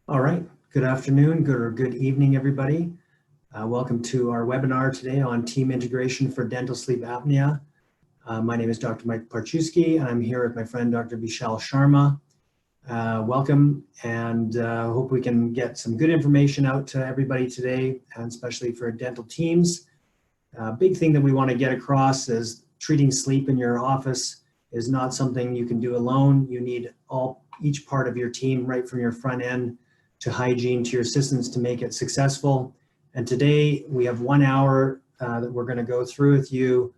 All right, good afternoon, good evening, everybody. Welcome to our webinar today on team integration for dental sleep apnea. My name is Dr. Mike Parchewsky, and I'm here with my friend Dr. Vishal Sharma. Welcome, and hope we can get some good information out to everybody today, and especially for dental teams. Big thing that we want to get across is treating sleep in your office is not something you can do alone. You need each part of your team, right from your front end to hygiene, to your assistants, to make it successful. And today we have 1 hour that we're going to go through with you,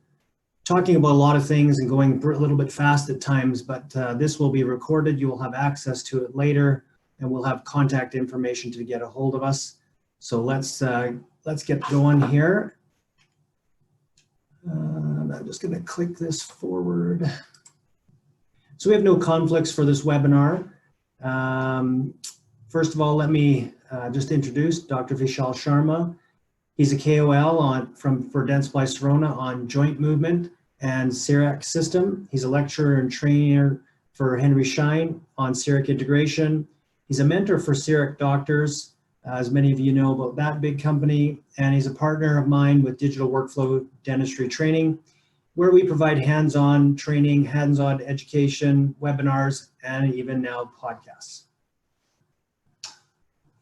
talking about a lot of things and going a little bit fast at times, but this will be recorded. You will have access to it later, and we'll have contact information to get a hold of us. So let's get going here. I'm just going to click this forward. So we have no conflicts for this webinar. First of all, let me just introduce Dr. Vishal Sharma. He's a KOL for Dentsply Sirona on joint movement and CEREC system. He's a lecturer and trainer for Henry Schein on CEREC integration. He's a mentor for CEREC doctors, as many of you know about that big company, and he's a partner of mine with Digital Workflow Dentistry Training, where we provide hands-on training, hands-on education, webinars, and even now podcasts.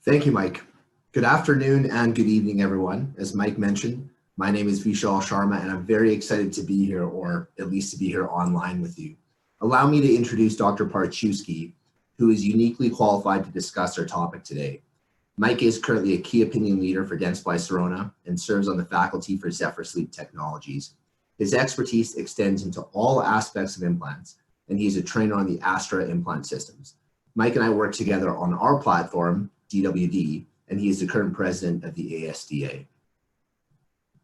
Thank you, Mike. Good afternoon and good evening, everyone. As Mike mentioned, my name is Vishal Sharma, and I'm very excited to be here, or at least to be here online with you. Allow me to introduce Dr. Parchewsky, who is uniquely qualified to discuss our topic today. Mike is currently a key opinion leader for Dentsply Sirona and serves on the faculty for Zephyr Sleep Technologies. His expertise extends into all aspects of implants, and he is a trainer on the Astra implant systems. Mike and I work together on our platform, DWD, and he is the current president of the ASDA.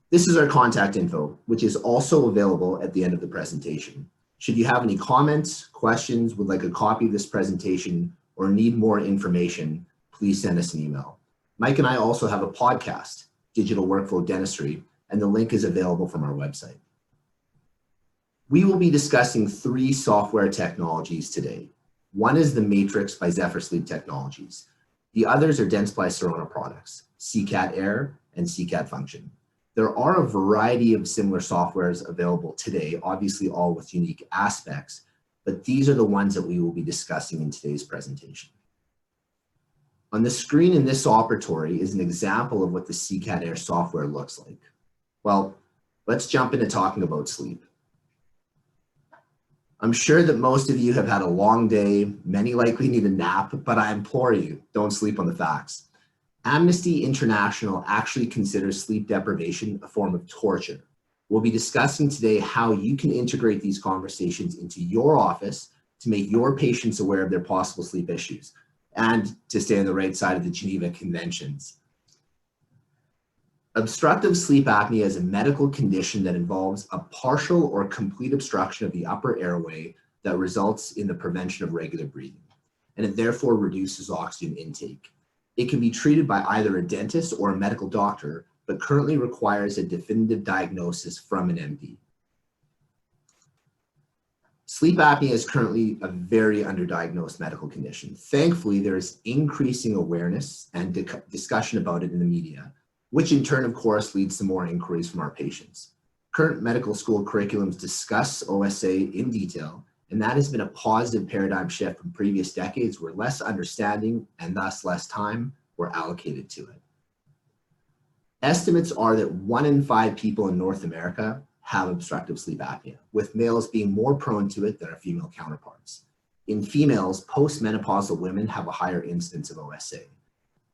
This is our contact info, which is also available at the end of the presentation. Should you have any comments, questions, would like a copy of this presentation, or need more information, please send us an email. Mike and I also have a podcast, Digital Workflow Dentistry, and the link is available from our website. We will be discussing 3 software technologies today. One is the Matrix by Zephyr Sleep Technologies. The others are Dentsply Sirona products, CCAT Air and CCAT Function. There are a variety of similar softwares available today, obviously all with unique aspects, but these are the ones that we will be discussing in today's presentation. On the screen in this operatory is an example of what the CCAT Air software looks like. Well, let's jump into talking about sleep. I'm sure that most of you have had a long day, many likely need a nap, but I implore you, don't sleep on the facts. Amnesty International actually considers sleep deprivation a form of torture. We'll be discussing today how you can integrate these conversations into your office to make your patients aware of their possible sleep issues and to stay on the right side of the Geneva Conventions. Obstructive sleep apnea is a medical condition that involves a partial or complete obstruction of the upper airway that results in the prevention of regular breathing, and it therefore reduces oxygen intake. It can be treated by either a dentist or a medical doctor, but currently requires a definitive diagnosis from an MD. Sleep apnea is currently a very underdiagnosed medical condition. Thankfully, there is increasing awareness and discussion about it in the media, which in turn, of course, leads to more inquiries from our patients. Current medical school curriculums discuss OSA in detail, and that has been a positive paradigm shift from previous decades where less understanding and thus less time were allocated to it. Estimates are that 1 in 5 people in North America have obstructive sleep apnea, with males being more prone to it than our female counterparts. In females, postmenopausal women have a higher incidence of OSA.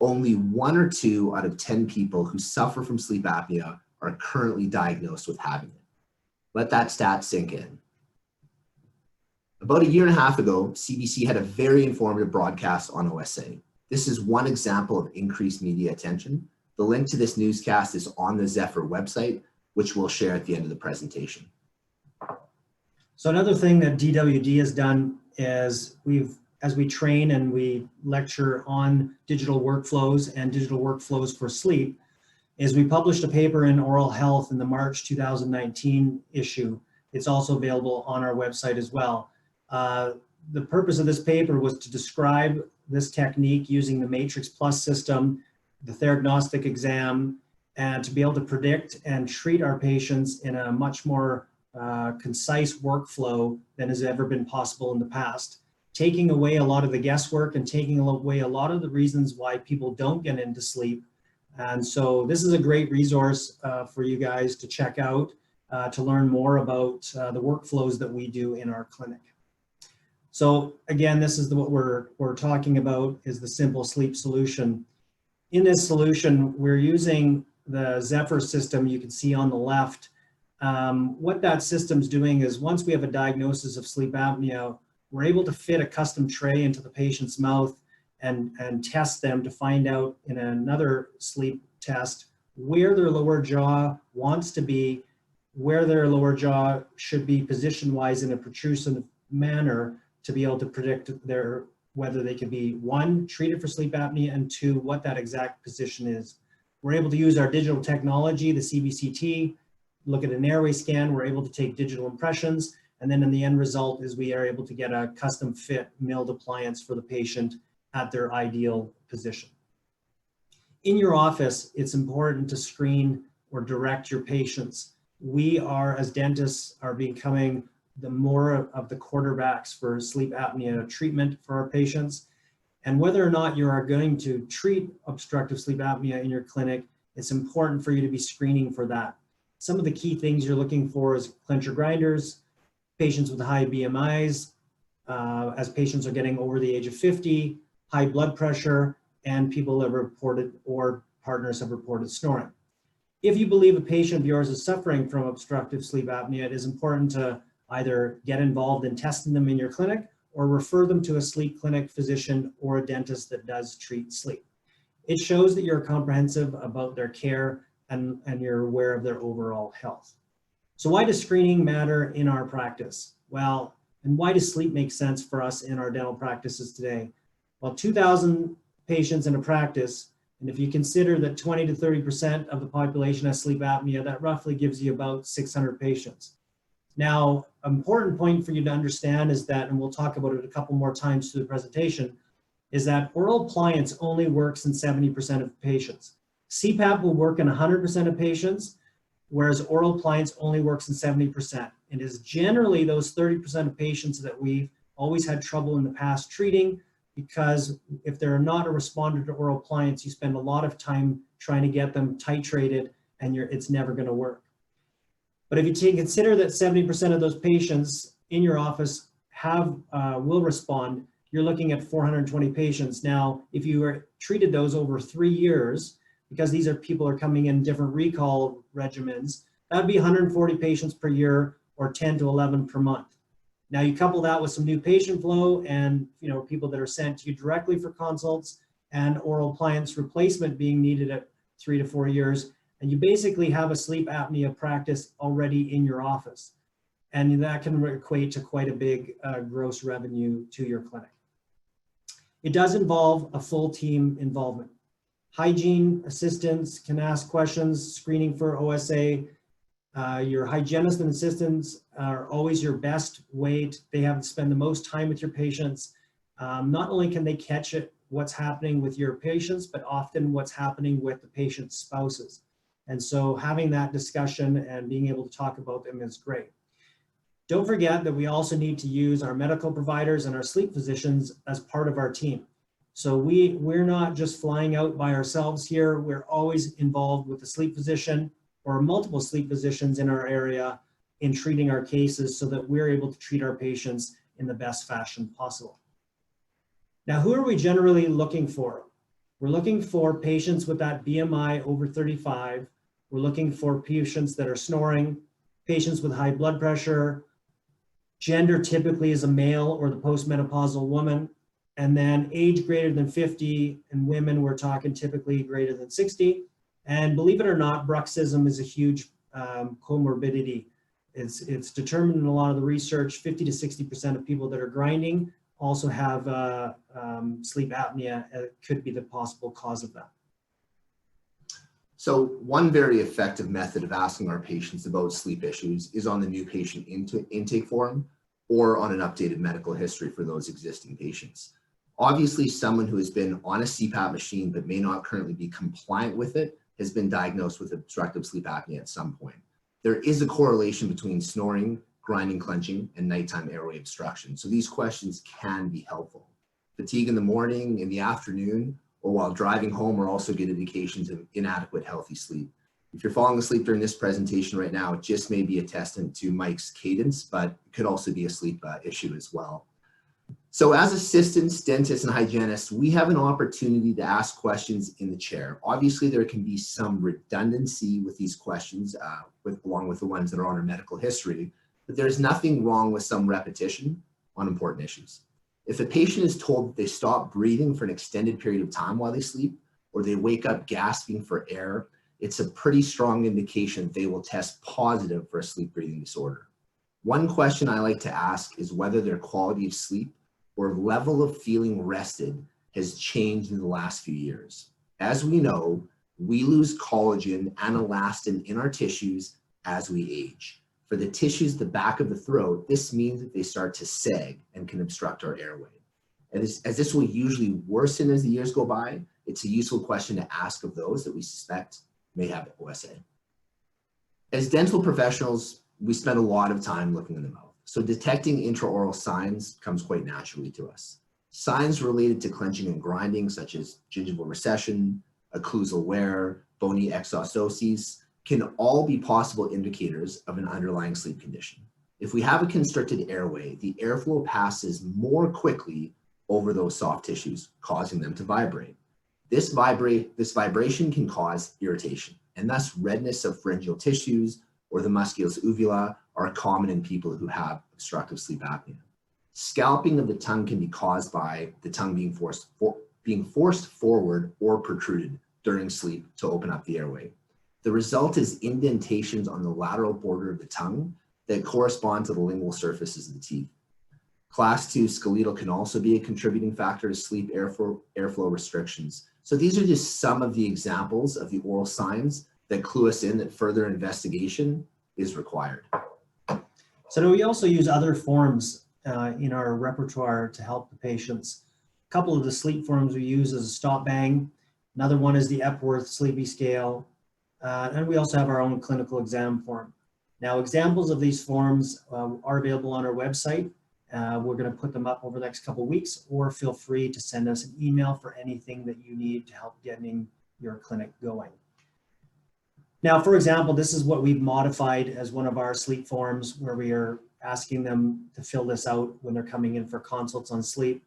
Only 1 or 2 out of 10 people who suffer from sleep apnea are currently diagnosed with having it. Let that stat sink in. About 1.5 years ago, CBC had a very informative broadcast on OSA. This is one example of increased media attention. The link to this newscast is on the Zephyr website, which we'll share at the end of the presentation. So another thing that DWD has done is as we train and we lecture on digital workflows and digital workflows for sleep, is we published a paper in Oral Health in the March 2019 issue. It's also available on our website as well. The purpose of this paper was to describe this technique using the Matrix Plus system, the theranostic exam, and to be able to predict and treat our patients in a much more concise workflow than has ever been possible in the past, taking away a lot of the guesswork and taking away a lot of the reasons why people don't get into sleep. And so this is a great resource for you guys to check out to learn more about the workflows that we do in our clinic. So again, this is what we're talking about, is the simple sleep solution. In this solution, we're using the Zephyr system you can see on the left. What that system's doing is, once we have a diagnosis of sleep apnea, we're able to fit a custom tray into the patient's mouth and test them to find out in another sleep test where their lower jaw wants to be, where their lower jaw should be position-wise in a protrusive manner, to be able to predict whether they can be, one, treated for sleep apnea, and two, what that exact position is. We're able to use our digital technology, the CBCT, look at an airway scan. We're able to take digital impressions, and then in the end result is we are able to get a custom fit milled appliance for the patient at their ideal position. In your office, it's important to screen or direct your patients. We are, as dentists, are becoming the more of the quarterbacks for sleep apnea treatment for our patients. And whether or not you are going to treat obstructive sleep apnea in your clinic, it's important for you to be screening for that. Some of the key things you're looking for is clencher grinders, patients with high BMIs, as patients are getting over the age of 50, high blood pressure, and people have reported, or partners have reported, snoring. If you believe a patient of yours is suffering from obstructive sleep apnea, it is important to either get involved in testing them in your clinic or refer them to a sleep clinic physician or a dentist that does treat sleep. It shows that you're comprehensive about their care and you're aware of their overall health. So why does screening matter in our practice? Well, and why does sleep make sense for us in our dental practices today? Well, 2,000 patients in a practice, and if you consider that 20 to 30% of the population has sleep apnea, that roughly gives you about 600 patients. Now, an important point for you to understand is that, and we'll talk about it a couple more times through the presentation, is that oral appliance only works in 70% of patients. CPAP will work in 100% of patients, whereas oral appliance only works in 70%. It is generally those 30% of patients that we've always had trouble in the past treating, because if they're not a responder to oral appliance, you spend a lot of time trying to get them titrated, and it's never going to work. But if you consider that 70% of those patients in your office will respond, you're looking at 420 patients. Now, if you were treated those over 3 years, because these are people are coming in different recall regimens, that'd be 140 patients per year, or 10 to 11 per month. Now you couple that with some new patient flow and people that are sent to you directly for consults, and oral appliance replacement being needed at 3 to 4 years, and you basically have a sleep apnea practice already in your office. And that can equate to quite a big gross revenue to your clinic. It does involve a full team involvement. Hygiene assistants can ask questions, screening for OSA. Your hygienist and assistants are always your best way. They have to spend the most time with your patients. Not only can they catch it, what's happening with your patients, but often what's happening with the patient's spouses. And so having that discussion and being able to talk about them is great. Don't forget that we also need to use our medical providers and our sleep physicians as part of our team. So we're not just flying out by ourselves here. We're always involved with the sleep physician or multiple sleep physicians in our area in treating our cases, so that we're able to treat our patients in the best fashion possible. Now, who are we generally looking for? We're looking for patients with that BMI over 35. We're looking for patients that are snoring, patients with high blood pressure. Gender typically is a male or the postmenopausal woman. And then age greater than 50, and women, we're talking typically greater than 60. And believe it or not, bruxism is a huge comorbidity. It's determined in a lot of the research, 50 to 60% of people that are grinding also have sleep apnea. It could be the possible cause of that. So one very effective method of asking our patients about sleep issues is on the new patient intake form, or on an updated medical history for those existing patients. Obviously, someone who has been on a CPAP machine but may not currently be compliant with it has been diagnosed with obstructive sleep apnea at some point. There is a correlation between snoring, grinding, clenching, and nighttime airway obstruction. So these questions can be helpful. Fatigue in the morning, in the afternoon, or while driving home are also good indications of inadequate healthy sleep. If you're falling asleep during this presentation right now, it just may be a testament to Mike's cadence, but it could also be a sleep issue as well. So as assistants, dentists, and hygienists, we have an opportunity to ask questions in the chair. Obviously, there can be some redundancy with these questions, along with the ones that are on our medical history, but there's nothing wrong with some repetition on important issues. If a patient is told that they stop breathing for an extended period of time while they sleep, or they wake up gasping for air, it's a pretty strong indication they will test positive for a sleep breathing disorder. One question I like to ask is whether their quality of sleep or level of feeling rested has changed in the last few years. As we know, we lose collagen and elastin in our tissues as we age. For the tissues at the back of the throat, this means that they start to sag and can obstruct our airway. And as this will usually worsen as the years go by, it's a useful question to ask of those that we suspect may have OSA. As dental professionals, we spend a lot of time looking in the mouth. So detecting intraoral signs comes quite naturally to us. Signs related to clenching and grinding, such as gingival recession, occlusal wear, bony exostosis, can all be possible indicators of an underlying sleep condition. If we have a constricted airway, the airflow passes more quickly over those soft tissues, causing them to vibrate. This vibration can cause irritation, and thus redness of pharyngeal tissues or the musculus uvula are common in people who have obstructive sleep apnea. Scalping of the tongue can be caused by the tongue being forced forward or protruded during sleep to open up the airway. The result is indentations on the lateral border of the tongue that correspond to the lingual surfaces of the teeth. Class 2 skeletal can also be a contributing factor to sleep airflow restrictions. So these are just some of the examples of the oral signs that clue us in that further investigation is required. So we also use other forms in our repertoire to help the patients. A couple of the sleep forms we use is a stop bang. Another one is the Epworth Sleepy Scale. And we also have our own clinical exam form. Now, examples of these forms are available on our website. We're going to put them up over the next couple of weeks, or feel free to send us an email for anything that you need to help getting your clinic going. Now, for example, this is what we've modified as one of our sleep forms, where we are asking them to fill this out when they're coming in for consults on sleep.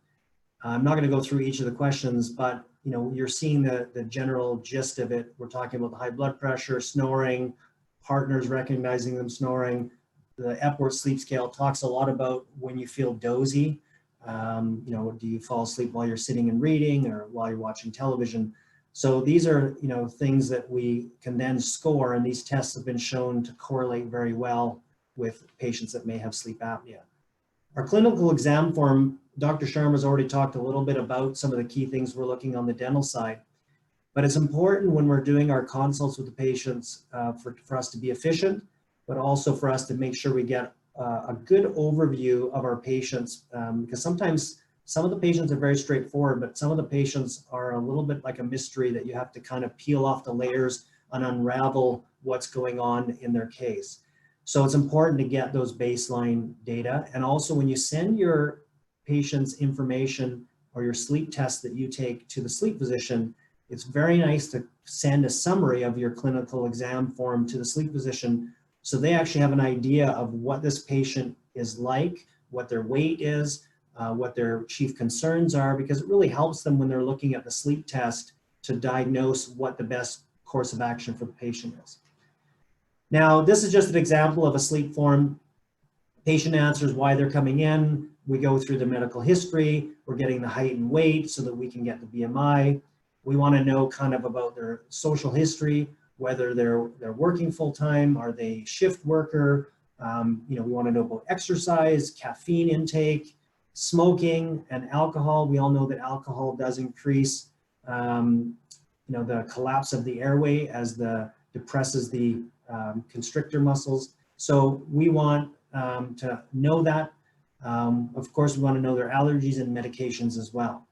I'm not going to go through each of the questions, but you're seeing the general gist of it. We're talking about the high blood pressure, snoring, partners recognizing them snoring. The Epworth Sleep Scale talks a lot about when you feel dozy. Do you fall asleep while you're sitting and reading or while you're watching television? So these are, things that we can then score, and these tests have been shown to correlate very well with patients that may have sleep apnea. Our clinical exam form, Dr. Sharma's already talked a little bit about some of the key things we're looking on the dental side, but it's important when we're doing our consults with the patients for us to be efficient, but also for us to make sure we get a good overview of our patients, because sometimes some of the patients are very straightforward, but some of the patients are a little bit like a mystery that you have to kind of peel off the layers and unravel what's going on in their case. So it's important to get those baseline data. And also when you send your patient's information or your sleep test that you take to the sleep physician, it's very nice to send a summary of your clinical exam form to the sleep physician, so they actually have an idea of what this patient is like, what their weight is, what their chief concerns are, because it really helps them when they're looking at the sleep test to diagnose what the best course of action for the patient is. Now, this is just an example of a sleep form. Patient answers why they're coming in. We go through the medical history. We're getting the height and weight so that we can get the BMI. We want to know kind of about their social history, whether they're working full-time, are they shift worker? We want to know about exercise, caffeine intake, smoking, and alcohol. We all know that alcohol does increase, the collapse of the airway as depresses the constrictor muscles. So we want to know that. Of course, we want to know their allergies and medications as well.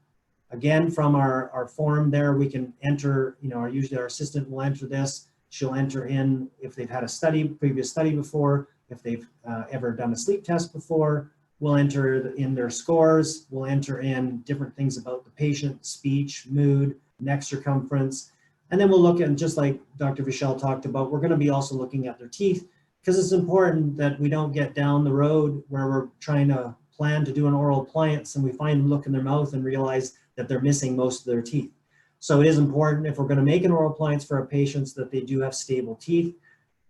Again, from our form there, we can enter, usually our assistant will enter this. She'll enter in if they've had a previous study before, if they've ever done a sleep test before. We'll enter in their scores. We'll enter in different things about the patient, speech, mood, neck circumference. And then we'll look at, just like Dr. Vishal talked about, we're going to be also looking at their teeth, because it's important that we don't get down the road where we're trying to plan to do an oral appliance and we find them look in their mouth and realize that they're missing most of their teeth. So it is important, if we're going to make an oral appliance for our patients, that they do have stable teeth.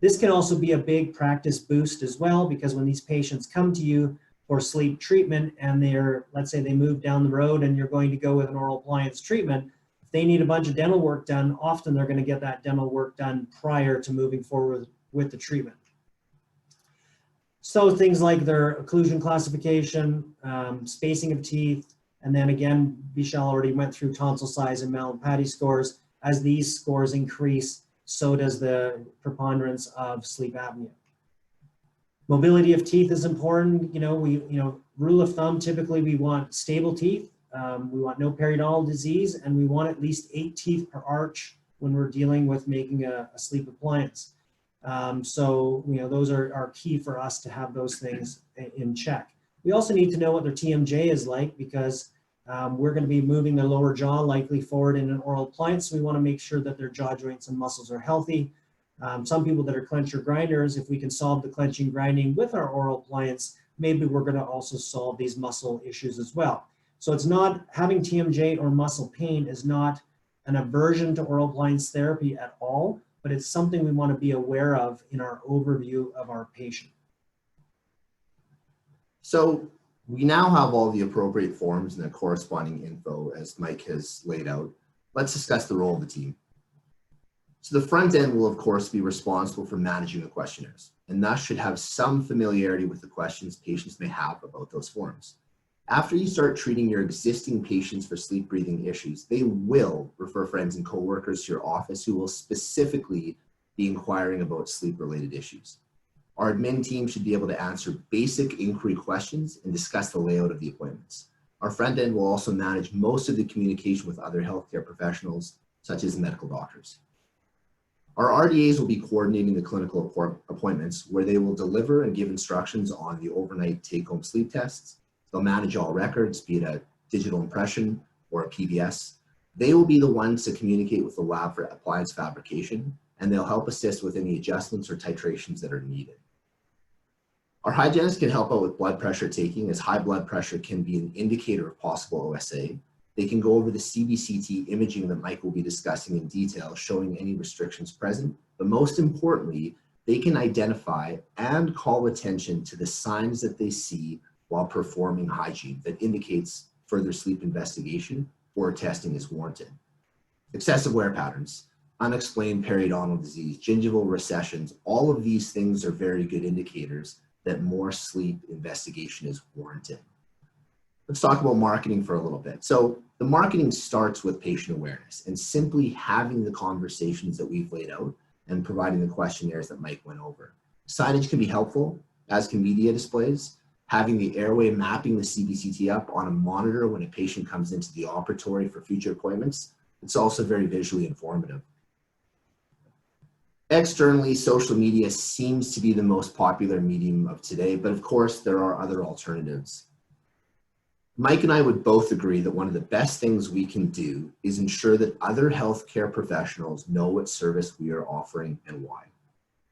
This can also be a big practice boost as well, because when these patients come to you for sleep treatment and let's say they move down the road and you're going to go with an oral appliance treatment, if they need a bunch of dental work done, often they're going to get that dental work done prior to moving forward with the treatment. So things like their occlusion classification, spacing of teeth, and then again, Vishal already went through tonsil size and Mallampati scores. As these scores increase, so does the preponderance of sleep apnea. Mobility of teeth is important. Rule of thumb, typically we want stable teeth. We want no periodontal disease, and we want at least 8 teeth per arch when we're dealing with making a sleep appliance. Those are key for us to have those things in check. We also need to know what their TMJ is like, because we're going to be moving their lower jaw likely forward in an oral appliance. So we want to make sure that their jaw joints and muscles are healthy. Some people that are clencher grinders, if we can solve the clenching grinding with our oral appliance, maybe we're going to also solve these muscle issues as well. So it's not, having TMJ or muscle pain is not an aversion to oral appliance therapy at all, but it's something we want to be aware of in our overview of our patient. So we now have all the appropriate forms and the corresponding info as Mike has laid out. Let's discuss the role of the team. So the front end will of course be responsible for managing the questionnaires, and thus should have some familiarity with the questions patients may have about those forms. After you start treating your existing patients for sleep breathing issues, they will refer friends and coworkers to your office who will specifically be inquiring about sleep-related issues. Our admin team should be able to answer basic inquiry questions and discuss the layout of the appointments. Our front end will also manage most of the communication with other healthcare professionals, such as medical doctors. Our RDAs will be coordinating the clinical appointments, where they will deliver and give instructions on the overnight take-home sleep tests. They'll manage all records, be it a digital impression or a PBS. They will be the ones to communicate with the lab for appliance fabrication, and they'll help assist with any adjustments or titrations that are needed. Our hygienists can help out with blood pressure taking, as high blood pressure can be an indicator of possible OSA. They can go over the CBCT imaging that Mike will be discussing in detail, showing any restrictions present, but most importantly, they can identify and call attention to the signs that they see while performing hygiene that indicates further sleep investigation or testing is warranted. Excessive wear patterns, unexplained periodontal disease, gingival recessions, all of these things are very good indicators that more sleep investigation is warranted. Let's talk about marketing for a little bit. So the marketing starts with patient awareness and simply having the conversations that we've laid out and providing the questionnaires that Mike went over. Signage can be helpful, as can media displays. Having the Airway mapping the CBCT up on a monitor when a patient comes into the operatory for future appointments, it's also very visually informative. Externally, social media seems to be the most popular medium of today, but of course there are other alternatives. Mike and I would both agree that one of the best things we can do is ensure that other healthcare professionals know what service we are offering and why.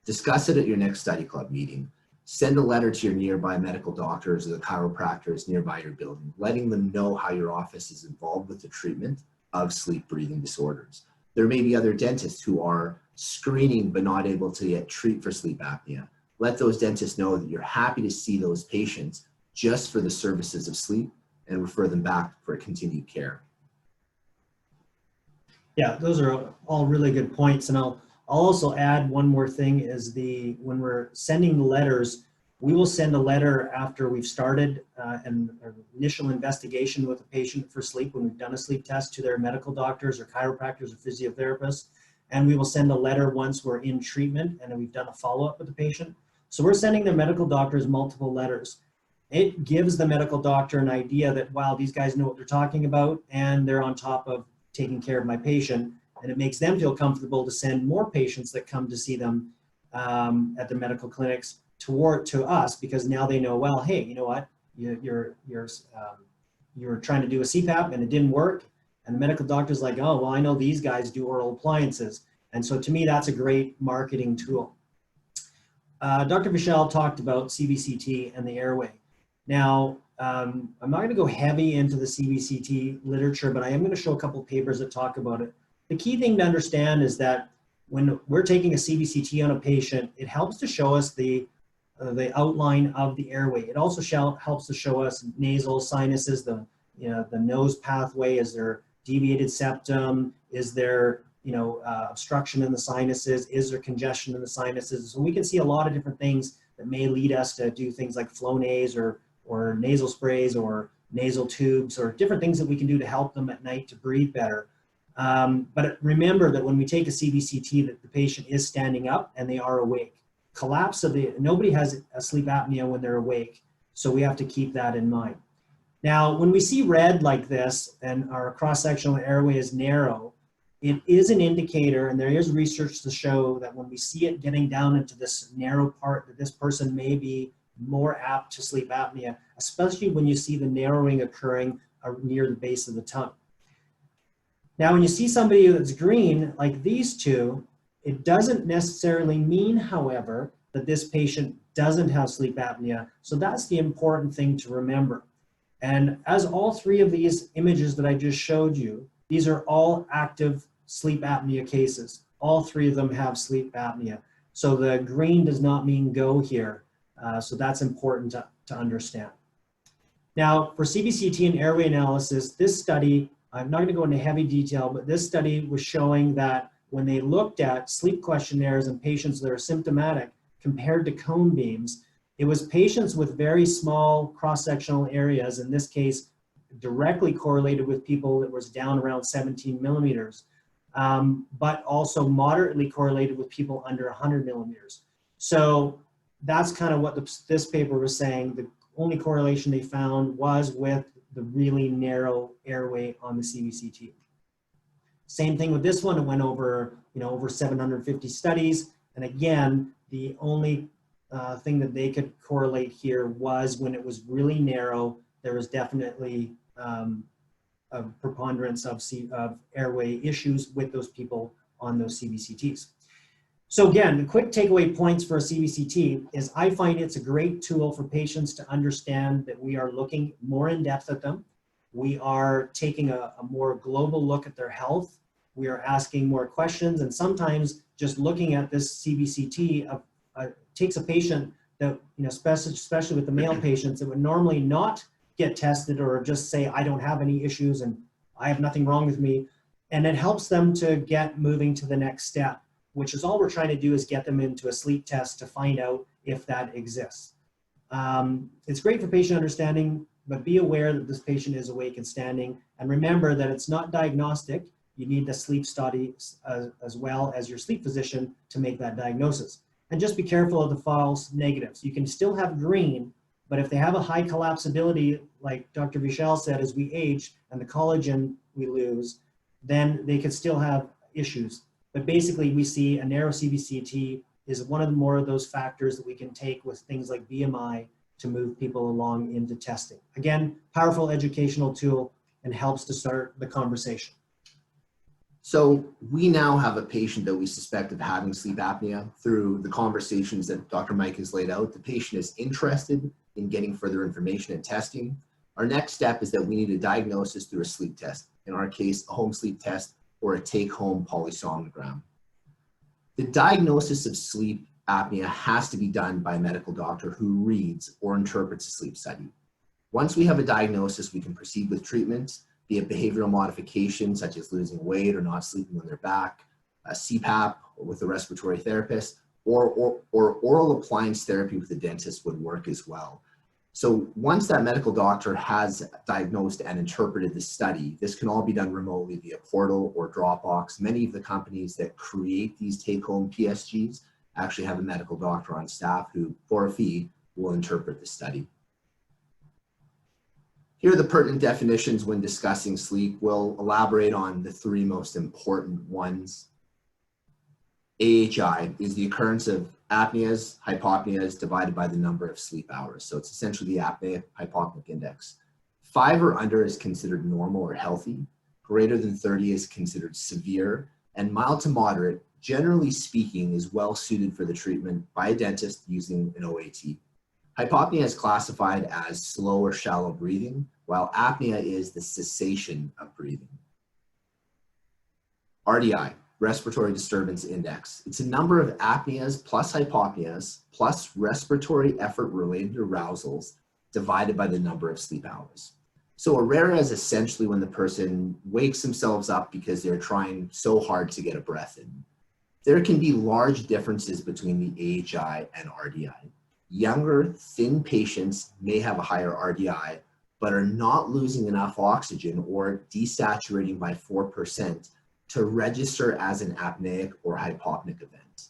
Discuss it at your next study club meeting. Send a letter to your nearby medical doctors or the chiropractors nearby your building, letting them know how your office is involved with the treatment of sleep breathing disorders. There may be other dentists who are screening but not able to yet treat for sleep apnea. Let those dentists know that you're happy to see those patients just for the services of sleep and refer them back for continued care. Yeah, those are all really good points. And I'll also add one more thing is when we're sending the letters, we will send a letter after we've started an initial investigation with a patient for sleep, when we've done a sleep test, to their medical doctors or chiropractors or physiotherapists. And we will send a letter once we're in treatment and we've done a follow-up with the patient. So we're sending their medical doctors multiple letters. it gives the medical doctor an idea that, wow, these guys know what they're talking about and they're on top of taking care of my patient. And it makes them feel comfortable to send more patients that come to see them at the medical clinics to us, because now they know, well, hey, you know what, you're trying to do a CPAP and it didn't work. And the medical doctor's like, oh, well, I know these guys do oral appliances. And so to me, that's a great marketing tool. Dr. Vishal talked about CBCT and the airway. Now, I'm not going to go heavy into the CBCT literature, but I am going to show a couple papers that talk about it. The key thing to understand is that when we're taking a CBCT on a patient, it helps to show us the outline of the airway. It also helps to show us nasal sinuses, the nose pathway. Is there deviated septum? Is there obstruction in the sinuses? Is there congestion in the sinuses? So we can see a lot of different things that may lead us to do things like Flonase or nasal sprays or nasal tubes or different things that we can do to help them at night to breathe better. But remember that when we take a CBCT, that the patient is standing up and they are awake. Nobody has a sleep apnea when they're awake, so we have to keep that in mind. Now, when we see red like this and our cross-sectional airway is narrow, it is an indicator, and there is research to show that when we see it getting down into this narrow part, that this person may be more apt to sleep apnea, especially when you see the narrowing occurring near the base of the tongue. Now, when you see somebody that's green, like these two, it doesn't necessarily mean, however, that this patient doesn't have sleep apnea. So that's the important thing to remember. And as all three of these images that I just showed you, these are all active sleep apnea cases. All three of them have sleep apnea. So the green does not mean go here. So that's important to understand. Now, for CBCT and airway analysis, this study, I'm not going to go into heavy detail, but this study was showing that when they looked at sleep questionnaires in patients that are symptomatic compared to cone beams, it was patients with very small cross-sectional areas, in this case, directly correlated with people that was down around 17 millimeters, but also moderately correlated with people under 100 millimeters. So that's kind of what this paper was saying. The only correlation they found was with the really narrow airway on the CBCT. Same thing with this one. It went over, over 750 studies. And again, the only thing that they could correlate here was when it was really narrow, there was definitely a preponderance of airway issues with those people on those CBCTs. So again, the quick takeaway points for a CBCT is I find it's a great tool for patients to understand that we are looking more in depth at them. We are taking a more global look at their health. We are asking more questions, and sometimes just looking at this CBCT takes a patient that, especially with the male patients that would normally not get tested or just say, I don't have any issues and I have nothing wrong with me. And it helps them to get moving to the next step, which is all we're trying to do is get them into a sleep test to find out if that exists. It's great for patient understanding, but be aware that this patient is awake and standing. And remember that it's not diagnostic. You need the sleep study as well as your sleep physician to make that diagnosis. And just be careful of the false negatives. You can still have green, but if they have a high collapsibility, like Dr. Vishal said, as we age and the collagen we lose, then they could still have issues. But basically, we see a narrow CBCT is one of the more of those factors that we can take with things like BMI to move people along into testing. Again, powerful educational tool and helps to start the conversation. So we now have a patient that we suspect of having sleep apnea. Through the conversations that Dr. Mike has laid out, the patient is interested in getting further information and testing. Our next step is that we need a diagnosis through a sleep test. In our case, a home sleep test or a take-home polysomnogram. The diagnosis of sleep apnea has to be done by a medical doctor who reads or interprets a sleep study. Once we have a diagnosis, we can proceed with treatment, be it behavioral modification, such as losing weight or not sleeping on their back, a CPAP or with a respiratory therapist, or oral appliance therapy with a dentist would work as well. So once that medical doctor has diagnosed and interpreted the study, this can all be done remotely via portal or Dropbox. Many of the companies that create these take-home PSGs actually have a medical doctor on staff who, for a fee, will interpret the study. Here are the pertinent definitions when discussing sleep. We'll elaborate on the three most important ones. AHI is the occurrence of apneas, hypopneas divided by the number of sleep hours. So it's essentially the apnea-hypopneic index. 5 or under is considered normal or healthy. Greater than 30 is considered severe, and mild to moderate, generally speaking, is well suited for the treatment by a dentist using an OAT. Hypopnea is classified as slow or shallow breathing, while apnea is the cessation of breathing. RDI, Respiratory Disturbance Index. It's a number of apneas plus hypopneas plus respiratory effort-related arousals divided by the number of sleep hours. So ARERA is essentially when the person wakes themselves up because they're trying so hard to get a breath in. There can be large differences between the AHI and RDI. Younger, thin patients may have a higher RDI, but are not losing enough oxygen or desaturating by 4% to register as an apneic or hypopneic event.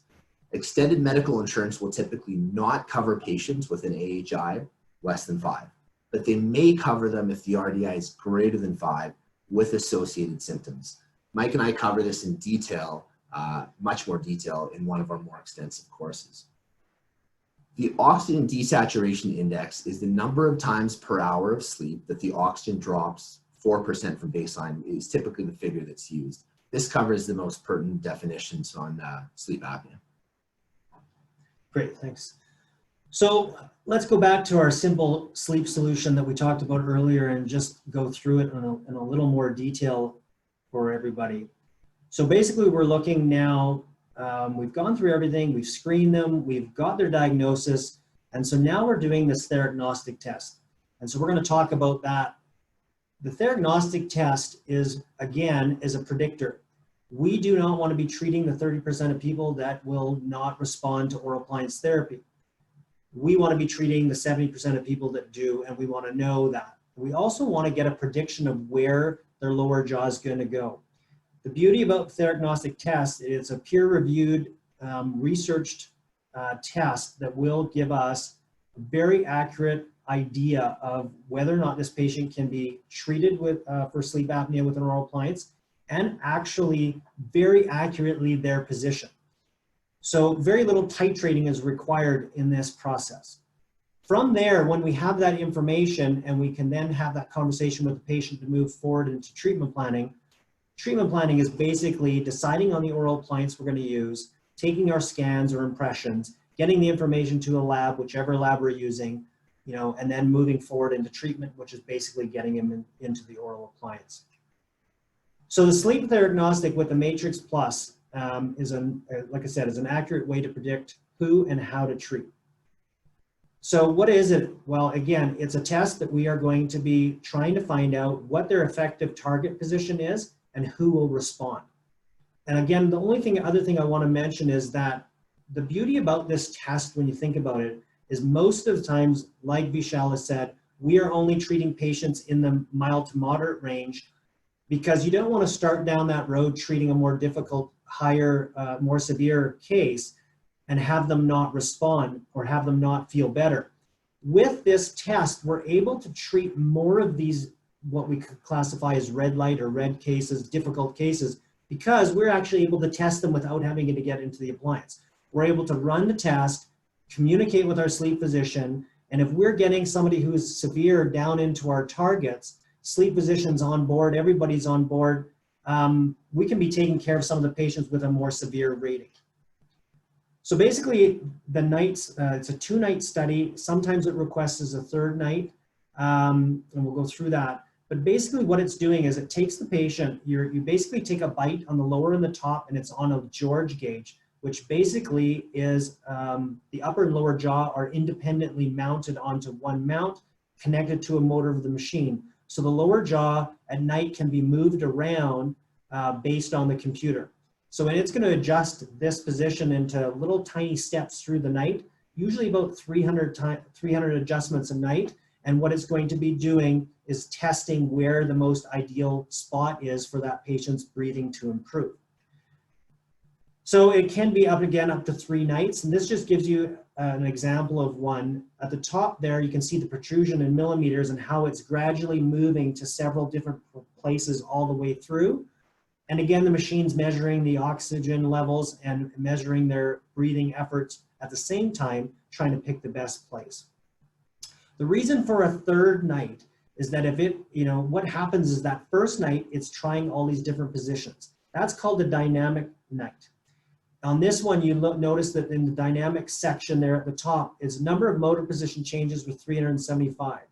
Extended medical insurance will typically not cover patients with an AHI less than 5, but they may cover them if the RDI is greater than 5 with associated symptoms. Mike and I cover this in detail, much more detail in one of our more extensive courses. The oxygen desaturation index is the number of times per hour of sleep that the oxygen drops 4% from baseline is typically the figure that's used. This covers the most pertinent definitions on sleep apnea. Great, thanks. So let's go back to our simple sleep solution that we talked about earlier and just go through it in a little more detail for everybody. So basically we're looking now, we've gone through everything, we've screened them, we've got their diagnosis, and so now we're doing this theragnostic test. And so we're going to talk about that. The theragnostic test is, again, is a predictor. We do not want to be treating the 30% of people that will not respond to oral appliance therapy. We want to be treating the 70% of people that do, and we want to know that. We also want to get a prediction of where their lower jaw is going to go. The beauty about theragnostic test is it's a peer-reviewed, researched test that will give us a very accurate idea of whether or not this patient can be treated with for sleep apnea with an oral appliance, and actually very accurately their position. So very little titrating is required in this process. From there, when we have that information and we can then have that conversation with the patient to move forward into treatment planning is basically deciding on the oral appliance we're going to use, taking our scans or impressions, getting the information to a lab, whichever lab we're using, you know, and then moving forward into treatment, which is basically getting him into the oral appliance. So the sleep theragnostic with the Matrix Plus is, like I said, is an accurate way to predict who and how to treat. So what is it? Well, again, it's a test that we are going to be trying to find out what their effective target position is and who will respond. And again, the only other thing I want to mention is that the beauty about this test, when you think about it, is most of the times, like Vishal has said, we are only treating patients in the mild to moderate range because you don't want to start down that road treating a more difficult, higher, more severe case and have them not respond or have them not feel better. With this test, we're able to treat more of these, what we could classify as red light or red cases, difficult cases, because we're actually able to test them without having to get into the appliance. We're able to run the test, communicate with our sleep physician, and if we're getting somebody who is severe down into our targets, sleep physician's on board, everybody's on board, we can be taking care of some of the patients with a more severe rating. So basically, the nights, it's a 2-night study. Sometimes it requests a 3rd night, and we'll go through that. But basically what it's doing is it takes the patient, you basically take a bite on the lower and the top, and it's on a George gauge, which basically is the upper and lower jaw are independently mounted onto one mount, connected to a motor of the machine. So the lower jaw at night can be moved around based on the computer. So it's going to adjust this position into little tiny steps through the night, usually about 300 adjustments a night. And what it's going to be doing is testing where the most ideal spot is for that patient's breathing to improve. So it can be up to 3 nights. And this just gives you an example of one. At the top there, you can see the protrusion in millimeters and how it's gradually moving to several different places all the way through. And again, the machine's measuring the oxygen levels and measuring their breathing efforts at the same time, trying to pick the best place. The reason for a third night is that if it, what happens is that first night, it's trying all these different positions. That's called a dynamic night. On this one, you notice that in the dynamic section there at the top is number of motor position changes with 375.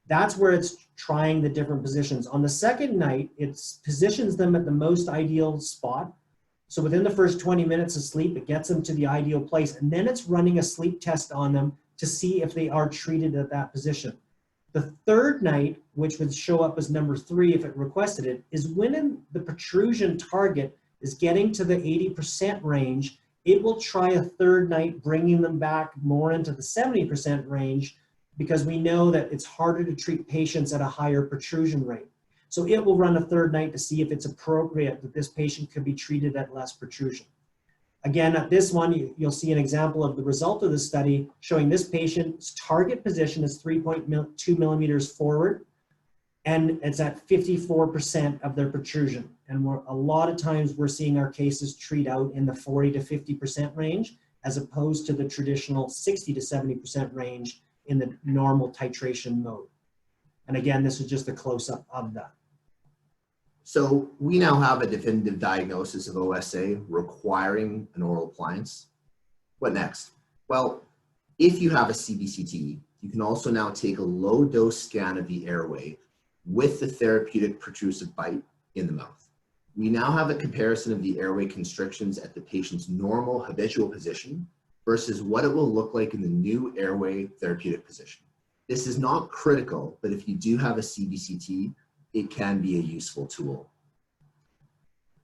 That's where it's trying the different positions. On the second night, it positions them at the most ideal spot. So within the first 20 minutes of sleep, it gets them to the ideal place. And then it's running a sleep test on them to see if they are treated at that position. The third night, which would show up as number 3 if it requested it, is when the protrusion target is getting to the 80% range, it will try a third night, bringing them back more into the 70% range, because we know that it's harder to treat patients at a higher protrusion rate. So it will run a third night to see if it's appropriate that this patient could be treated at less protrusion. Again, at this one, you'll see an example of the result of the study showing this patient's target position is 3.2 millimeters forward, and it's at 54% of their protrusion. And a lot of times we're seeing our cases treat out in the 40 to 50% range, as opposed to the traditional 60 to 70% range in the normal titration mode. And again, this is just a close-up of that. So we now have a definitive diagnosis of OSA requiring an oral appliance. What next? Well, if you have a CBCT, you can also now take a low-dose scan of the airway with the therapeutic protrusive bite in the mouth. We now have a comparison of the airway constrictions at the patient's normal habitual position versus what it will look like in the new airway therapeutic position. This is not critical, but if you do have a CBCT, it can be a useful tool.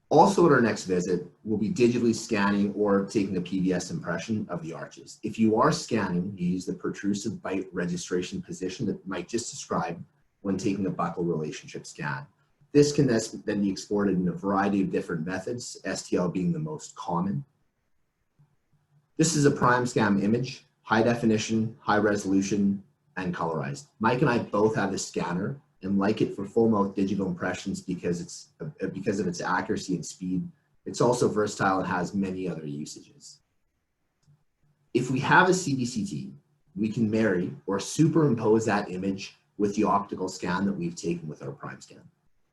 Also at our next visit, we'll be digitally scanning or taking a PVS impression of the arches. If you are scanning, you use the protrusive bite registration position that Mike just described when taking a buccal relationship scan. This can then be exported in a variety of different methods, STL being the most common. This is a prime scan image, high definition, high resolution, and colorized. Mike and I both have this scanner and like it for full mouth digital impressions because of its accuracy and speed. It's also versatile and has many other usages. If we have a CBCT, we can marry or superimpose that image with the optical scan that we've taken with our prime scan.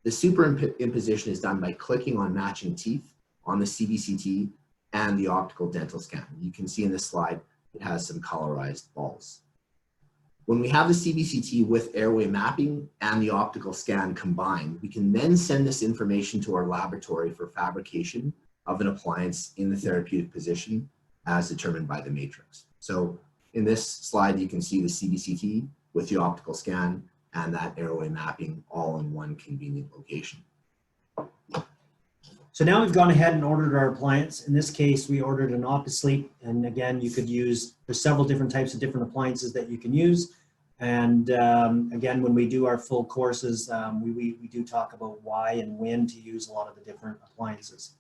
The superimposition is done by clicking on matching teeth on the CBCT and the optical dental scan. You can see in this slide, it has some colorized balls. When we have the CBCT with airway mapping and the optical scan combined, we can then send this information to our laboratory for fabrication of an appliance in the therapeutic position as determined by the matrix. So in this slide, you can see the CBCT with the optical scan and that airway mapping all in one convenient location. So now we've gone ahead and ordered our appliance. In this case, we ordered an OptiSleep. And again, you could use, there's several different types of different appliances that you can use. And again, when we do our full courses, we do talk about why and when to use a lot of the different appliances.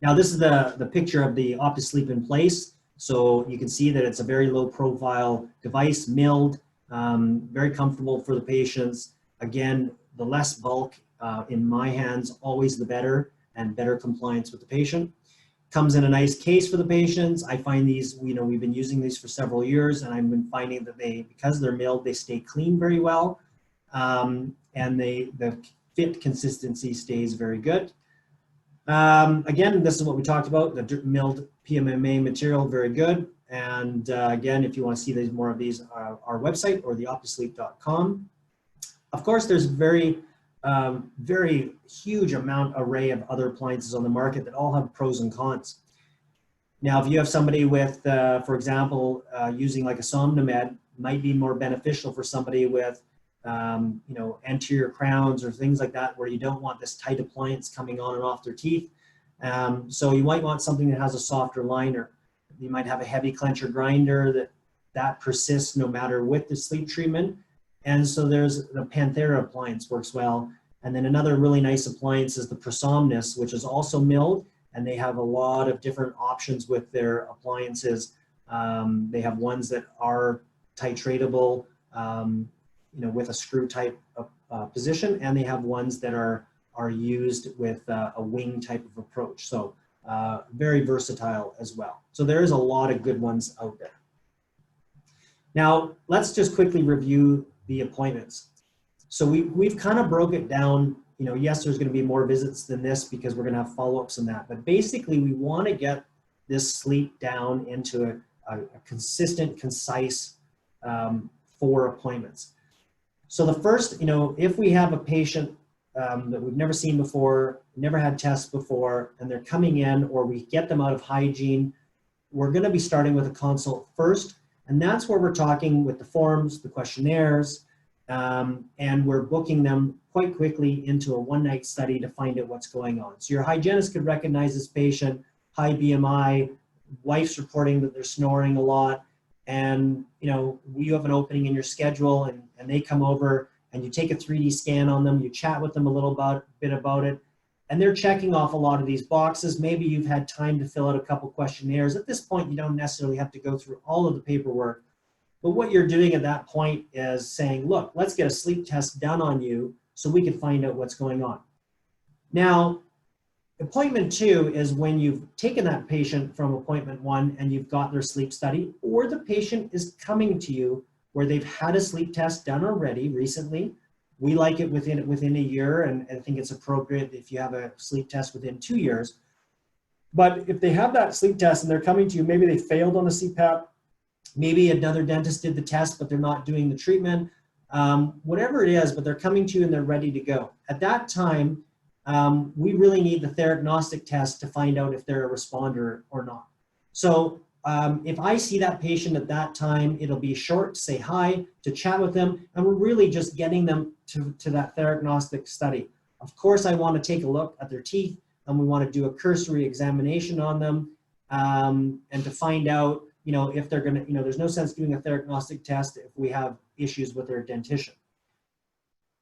Now this is the picture of the OptiSleep in place. So you can see that it's a very low profile device, milled, very comfortable for the patients. Again, the less bulk in my hands, always the better, and better compliance with the patient. Comes in a nice case for the patients. I find these, we've been using these for several years, and I've been finding that because they're milled, they stay clean very well, and the fit consistency stays very good. Again, this is what we talked about, the milled PMMA material, very good. And again, if you want to see more of these, our website or the optisleep.com. Of course, there's very huge array of other appliances on the market that all have pros and cons. Now, if you have somebody with, for example, using like a SomnoMed, might be more beneficial for somebody with, anterior crowns or things like that, where you don't want this tight appliance coming on and off their teeth. So you might want something that has a softer liner. You might have a heavy clencher grinder that persists no matter with the sleep treatment. And so there's the Panthera appliance works well. And then another really nice appliance is the Prosomnus, which is also milled, and they have a lot of different options with their appliances They have ones that are titratable, with a screw type of position, and they have ones that are used with a wing type of approach. So very versatile as well. So there is a lot of good ones out there. Now, let's just quickly review the appointments. So we've kind of broke it down. Yes, there's going to be more visits than this because we're going to have follow-ups on that. But basically, we want to get this sleep down into a consistent, concise 4 appointments. So the first, if we have a patient that we've never seen before, never had tests before, and they're coming in, or we get them out of hygiene, we're going to be starting with a consult first. And that's where we're talking with the forms, the questionnaires, and we're booking them quite quickly into a one-night study to find out what's going on. So your hygienist could recognize this patient, high BMI, wife's reporting that they're snoring a lot, and you have an opening in your schedule, and they come over and you take a 3D scan on them, you chat with them a little bit about it, and they're checking off a lot of these boxes. Maybe you've had time to fill out a couple questionnaires. At this point, you don't necessarily have to go through all of the paperwork, but what you're doing at that point is saying, look, let's get a sleep test done on you so we can find out what's going on. Now, appointment 2 is when you've taken that patient from appointment 1 and you've got their sleep study, or the patient is coming to you where they've had a sleep test done already recently. We like it within a year, and I think it's appropriate if you have a sleep test within 2 years. But if they have that sleep test and they're coming to you, maybe they failed on the CPAP, maybe another dentist did the test, but they're not doing the treatment, whatever it is, but they're coming to you and they're ready to go. At that time, we really need the theragnostic test to find out if they're a responder or not. So if I see that patient at that time, it'll be short to say hi, to chat with them, and we're really just getting them to that theragnostic study. Of course, I want to take a look at their teeth, and we want to do a cursory examination on them, and to find out, if they're going to, there's no sense doing a theragnostic test if we have issues with their dentition.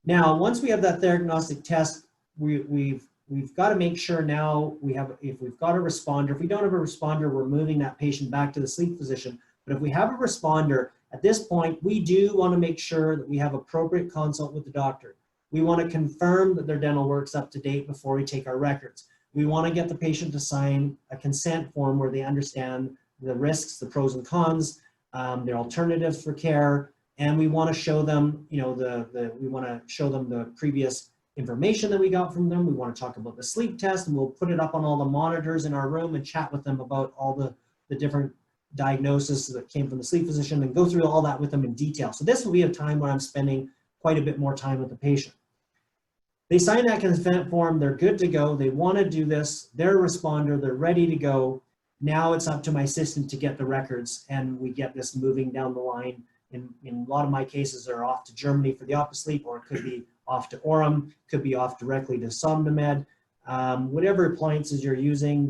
Now, once we have that theragnostic test, we've got to make sure now if we've got a responder. If we don't have a responder, we're moving that patient back to the sleep physician. But if we have a responder, at this point, we do want to make sure that we have appropriate consult with the doctor. We want to confirm that their dental work's up to date before we take our records. We want to get the patient to sign a consent form where they understand the risks, the pros and cons, their alternatives for care, and we want to show them, we want to show them the previous information that we got from them. We want to talk about the sleep test, and we'll put it up on all the monitors in our room and chat with them about all the different diagnoses that came from the sleep physician and go through all that with them in detail. So this will be a time where I'm spending quite a bit more time with the patient. They sign that consent form, they're good to go, they want to do this, they're a responder, they're ready to go. Now it's up to my assistant to get the records, and we get this moving down the line. In a lot of my cases, they're off to Germany for the OptiSleep, or it could be off to Orem, could be off directly to SomnoMed. Whatever appliances you're using,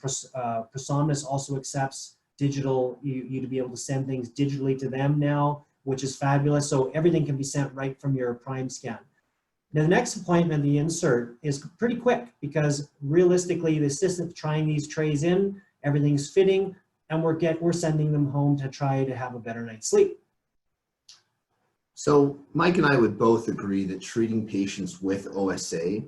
ProSomnus also accepts digital, you to be able to send things digitally to them now, which is fabulous. So everything can be sent right from your Prime scan. Now, the next appointment, the insert, is pretty quick because realistically, the assistant's trying these trays in, everything's fitting, and we're sending them home to try to have a better night's sleep. So Mike and I would both agree that treating patients with OSA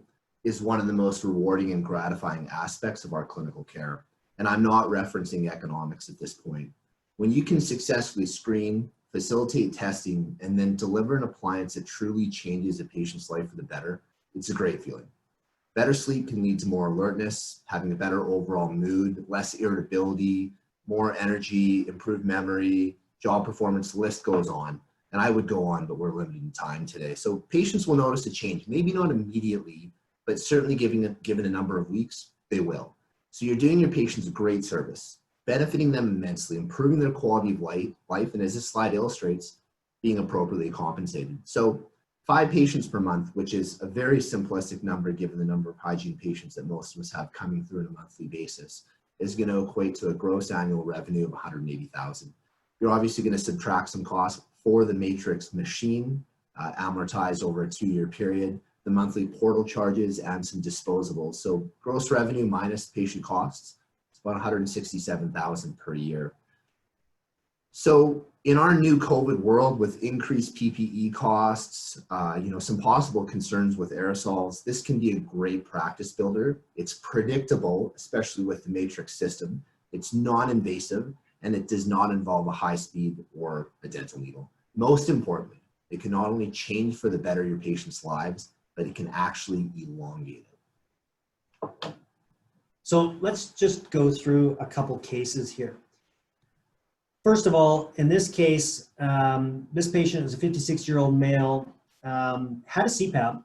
is one of the most rewarding and gratifying aspects of our clinical care. And I'm not referencing economics at this point. When you can successfully screen, facilitate testing, and then deliver an appliance that truly changes a patient's life for the better, it's a great feeling. Better sleep can lead to more alertness, having a better overall mood, less irritability, more energy, improved memory, job performance, the list goes on. And I would go on, but we're limited in time today. So patients will notice a change, maybe not immediately, but certainly given a number of weeks, they will. So you're doing your patients a great service, benefiting them immensely, improving their quality of life, and as this slide illustrates, being appropriately compensated. So 5 patients per month, which is a very simplistic number given the number of hygiene patients that most of us have coming through on a monthly basis, is going to equate to a gross annual revenue of $180,000. You're obviously going to subtract some costs for the Matrix machine, amortized over a 2-year period, the monthly portal charges, and some disposables. So gross revenue minus patient costs, it's about $167,000 per year. So in our new COVID world with increased PPE costs, some possible concerns with aerosols, this can be a great practice builder. It's predictable, especially with the matrix system. It's non-invasive, and it does not involve a high speed or a dental needle. Most importantly, it can not only change for the better your patient's lives, but it can actually elongate it. So let's just go through a couple cases here. First of all, in this case, this patient is a 56-year-old male, had a CPAP,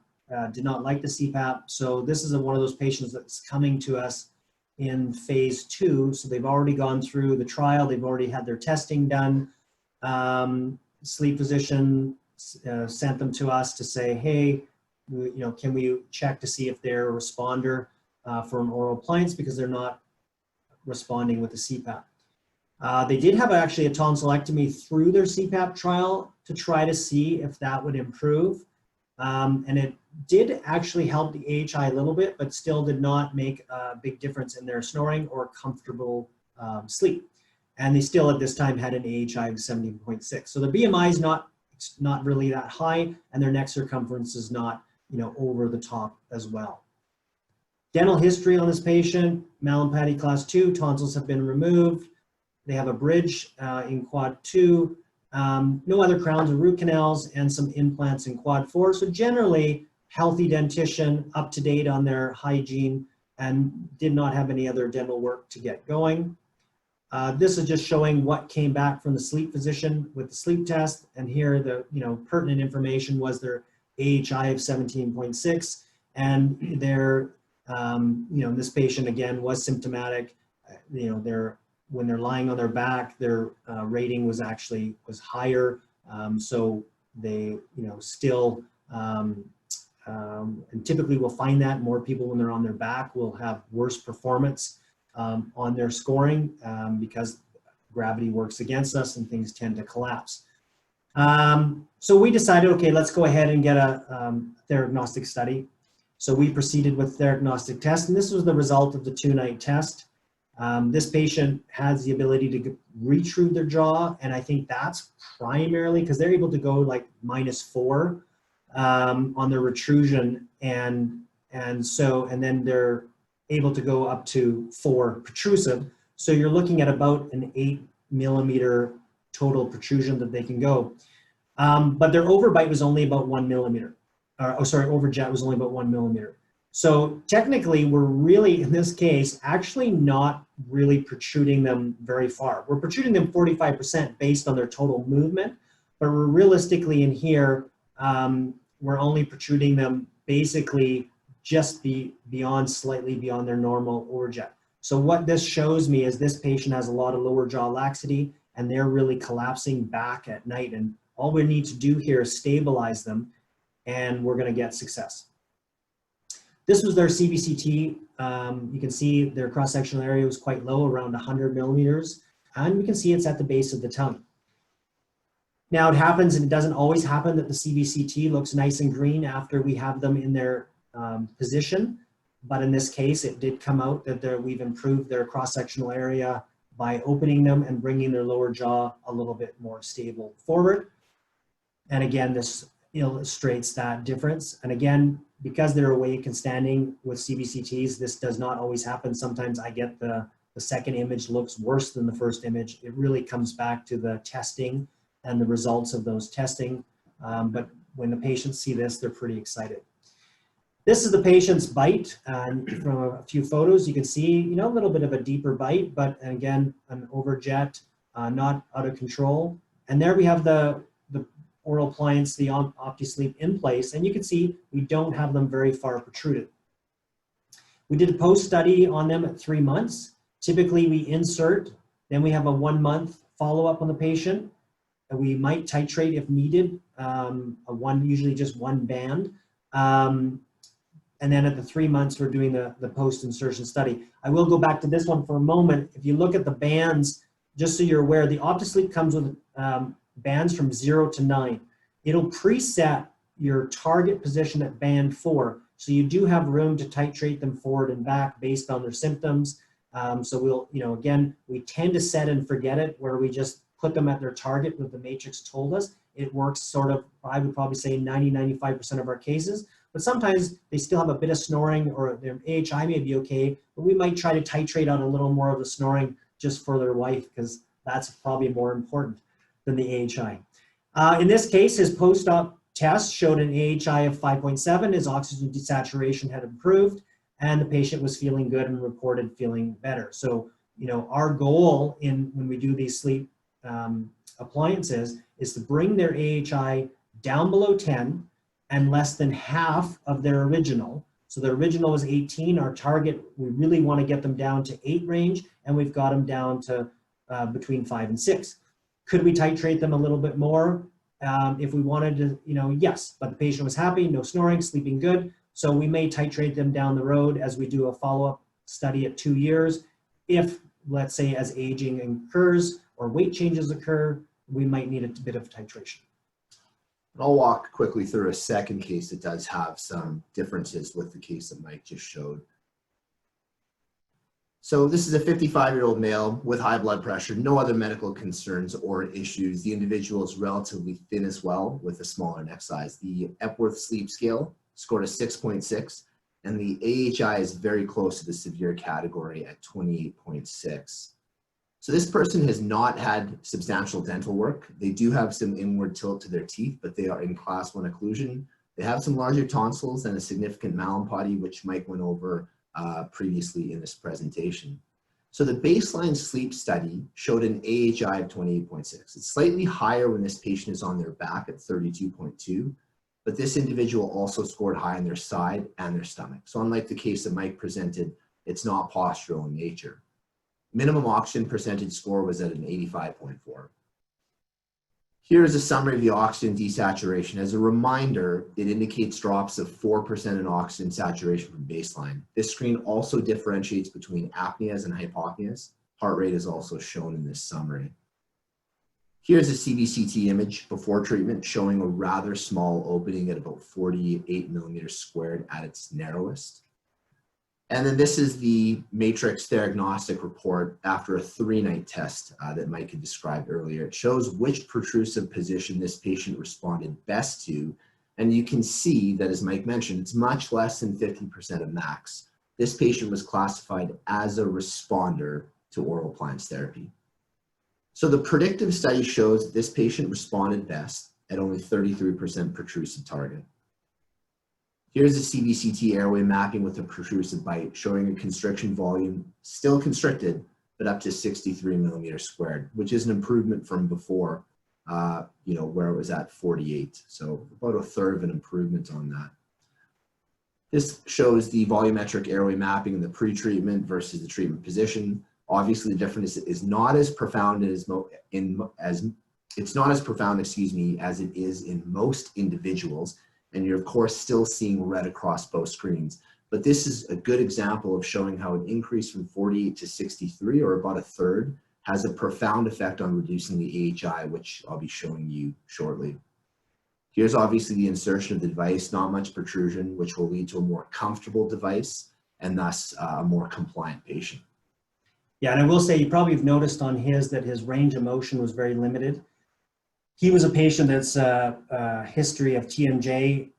did not like the CPAP. So this is one of those patients that's coming to us in phase 2. So they've already gone through the trial. They've already had their testing done. Sleep physician sent them to us to say, hey, can we check to see if they're a responder for an oral appliance because they're not responding with the CPAP. They did have actually a tonsillectomy through their CPAP trial to try to see if that would improve. And it did actually help the AHI a little bit, but still did not make a big difference in their snoring or comfortable sleep. And they still at this time had an AHI of 17.6. So the BMI is not really that high, and their neck circumference is not over the top as well. Dental history on this patient: Mallampati class 2, tonsils have been removed. They have a bridge in quad 2, no other crowns or root canals, and some implants in quad 4. So generally, healthy dentition, up to date on their hygiene, and did not have any other dental work to get going. This is just showing what came back from the sleep physician with the sleep test. And here the pertinent information was their AHI of 17.6, and their this patient again was symptomatic. When they're lying on their back, their rating was higher. So they, still, and typically we'll find that more people when they're on their back will have worse performance on their scoring because gravity works against us and things tend to collapse. So we decided, okay, let's go ahead and get a theragnostic study. So we proceeded with theragnostic test, and this was the result of the 2-night test. This patient has the ability to retrude their jaw, and I think that's primarily because they're able to go like -4 on their retrusion, and then they're able to go up to 4 protrusive. So you're looking at about an 8 millimeter total protrusion that they can go. But their overbite was only about 1 millimeter. Overjet was only about 1 millimeter. So technically, we're really, in this case, actually not really protruding them very far. We're protruding them 45% based on their total movement, but we're realistically in here, we're only protruding them basically just slightly beyond their normal overjet. So what this shows me is this patient has a lot of lower jaw laxity, and they're really collapsing back at night. And all we need to do here is stabilize them, and we're going to get success. This was their CBCT. You can see their cross-sectional area was quite low, around 100 millimeters, and we can see it's at the base of the tongue. Now it happens, and it doesn't always happen, that the CBCT looks nice and green after we have them in their position, but in this case, it did come out that we've improved their cross-sectional area by opening them and bringing their lower jaw a little bit more stable forward. And again, this illustrates that difference. And again, because they're awake and standing with CBCTs, this does not always happen. Sometimes I get the second image looks worse than the first image. It really comes back to the testing and the results of those testing. But when the patients see this, they're pretty excited. This is the patient's bite. From a few photos, you can see, a little bit of a deeper bite, but again, an overjet, not out of control. And there we have the oral appliance, the OptiSleep in place, and you can see we don't have them very far protruded. We did a post-study on them at 3 months. Typically we insert, then we have a 1-month follow-up on the patient. And we might titrate if needed, usually just 1 band. And then at the 3 months, we're doing the post-insertion study. I will go back to this one for a moment. If you look at the bands, just so you're aware, the OptiSleep comes with bands from 0 to 9. It'll preset your target position at band 4. So you do have room to titrate them forward and back based on their symptoms. So we'll, again, we tend to set and forget it, where we just put them at their target, what the matrix told us. It works sort of, I would probably say 90–95% of our cases, but sometimes they still have a bit of snoring, or their AHI may be okay, but we might try to titrate on a little more of the snoring just for their wife, because that's probably more important than the AHI. In this case, his post-op test showed an AHI of 5.7, his oxygen desaturation had improved, and the patient was feeling good and reported feeling better. So, you know, our goal when we do these sleep appliances is to bring their AHI down below 10 and less than half of their original. So the original was 18, our target, we really want to get them down to 8 range, and we've got them down to between 5 and 6. Could we titrate them a little bit more if we wanted to? You know, yes, but the patient was happy, no snoring, sleeping good. So we may titrate them down the road as we do a follow-up study at 2 years. If, let's say, as aging occurs or weight changes occur, we might need a bit of titration. I'll walk quickly through a second case that does have some differences with the case that Mike just showed. So this is a 55-year-old male with high blood pressure, no other medical concerns or issues. The individual is relatively thin as well, with a smaller neck size. The Epworth Sleep Scale scored a 6.6, and the AHI is very close to the severe category at 28.6. So this person has not had substantial dental work. They do have some inward tilt to their teeth, but they are in class 1 occlusion. They have some larger tonsils and a significant malempody, which Mike went over previously in this presentation. So the baseline sleep study showed an AHI of 28.6. It's slightly higher when this patient is on their back at 32.2, but this individual also scored high on their side and their stomach. So unlike the case that Mike presented, it's not postural in nature. Minimum oxygen percentage score was at an 85.4. Here is a summary of the oxygen desaturation. As a reminder, it indicates drops of 4% in oxygen saturation from baseline. This screen also differentiates between apneas and hypopneas. Heart rate is also shown in this summary. Here's a CBCT image before treatment showing a rather small opening at about 48 millimeters squared at its narrowest. And then this is the matrix theragnostic report after a 3-night test that Mike had described earlier. It shows which protrusive position this patient responded best to. And you can see that, as Mike mentioned, it's much less than 50% of max. This patient was classified as a responder to oral appliance therapy. So the predictive study shows that this patient responded best at only 33% protrusive target. Here's a CBCT airway mapping with a protrusive bite showing a constriction volume, still constricted, but up to 63 millimeters squared, which is an improvement from before, where it was at 48. So about a third of an improvement on that. This shows the volumetric airway mapping in the pre-treatment versus the treatment position. Obviously, the difference is not as profound as it's not as profound, as it is in most individuals. And you're, of course, still seeing red across both screens. But this is a good example of showing how an increase from 48 to 63, or about a third, has a profound effect on reducing the AHI, which I'll be showing you shortly. Here's obviously the insertion of the device, not much protrusion, which will lead to a more comfortable device and thus a more compliant patient. Yeah, and I will say, you probably have noticed on his that his range of motion was very limited. He was a patient that's history of TMJ,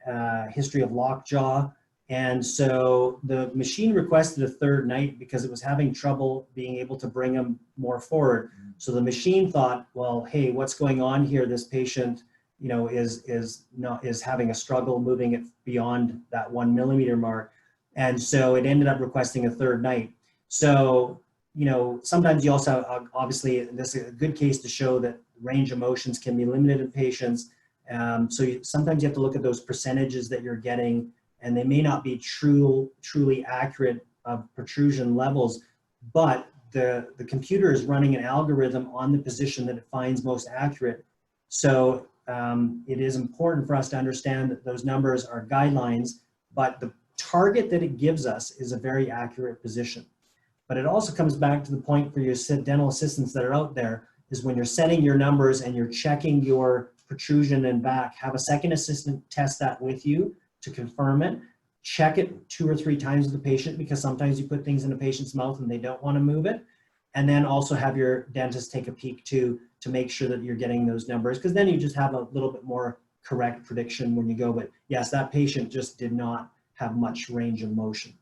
history of lockjaw, and so the machine requested a 3rd night because it was having trouble being able to bring him more forward. So the machine thought, well, hey, what's going on here? This patient, you know, is having a struggle moving it beyond that 1 millimeter mark, and so it ended up requesting a 3rd night. So, you know, sometimes you also obviously, this is a good case to show that range of motions can be limited in patients. Sometimes you have to look at those percentages that you're getting, and they may not be truly accurate of protrusion levels, but the computer is running an algorithm on the position that it finds most accurate. So it is important for us to understand that those numbers are guidelines, but the target that it gives us is a very accurate position. But it also comes back to the point for your dental assistants that are out there, is when you're setting your numbers and you're checking your protrusion and back, have a second assistant test that with you to confirm it. Check it 2 or 3 times with the patient, because sometimes you put things in a patient's mouth and they don't want to move it. And then also have your dentist take a peek too, to make sure that you're getting those numbers, because then you just have a little bit more correct prediction when you go. But yes, that patient just did not have much range of motion.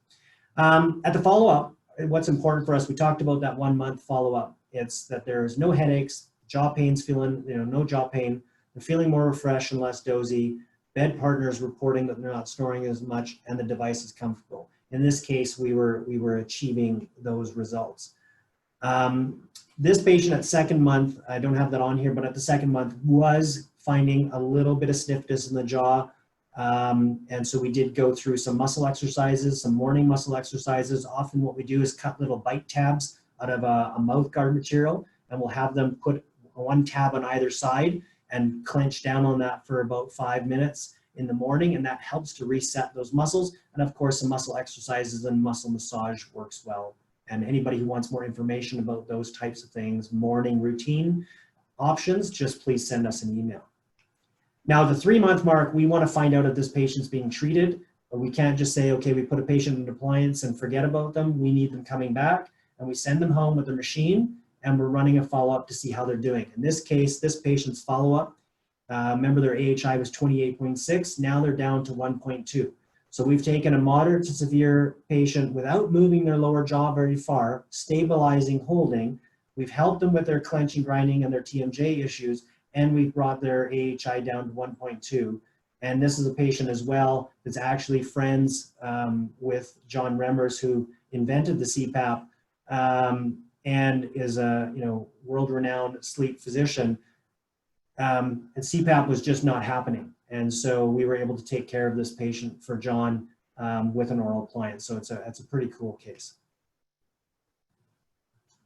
At the follow-up, what's important for us, we talked about that 1 month follow-up. It's that there's no headaches, jaw pain's feeling, no jaw pain, they're feeling more refreshed and less dozy, bed partners reporting that they're not snoring as much, and the device is comfortable. In this case, we were achieving those results. This patient at 2nd month, I don't have that on here, but at the 2nd month was finding a little bit of stiffness in the jaw. And so we did go through some muscle exercises, some morning muscle exercises. Often what we do is cut little bite tabs out of a mouth guard material, and we'll have them put 1 tab on either side and clench down on that for about 5 minutes in the morning, and that helps to reset those muscles. And of course, some muscle exercises and muscle massage works well. And anybody who wants more information about those types of things, morning routine options, just please send us an email. Now, the 3-month mark, we want to find out if this patient's being treated. But we can't just say, okay, we put a patient in appliance and forget about them. We need them coming back, and we send them home with a machine, and we're running a follow-up to see how they're doing. In this case, this patient's follow-up, remember their AHI was 28.6, now they're down to 1.2. So we've taken a moderate to severe patient without moving their lower jaw very far, stabilizing, holding. We've helped them with their clenching, grinding, and their TMJ issues, and we've brought their AHI down to 1.2. And this is a patient as well that's actually friends with John Remmers, who invented the CPAP, and is a world-renowned sleep physician. And CPAP was just not happening. And so we were able to take care of this patient for John with an oral appliance. So it's a pretty cool case.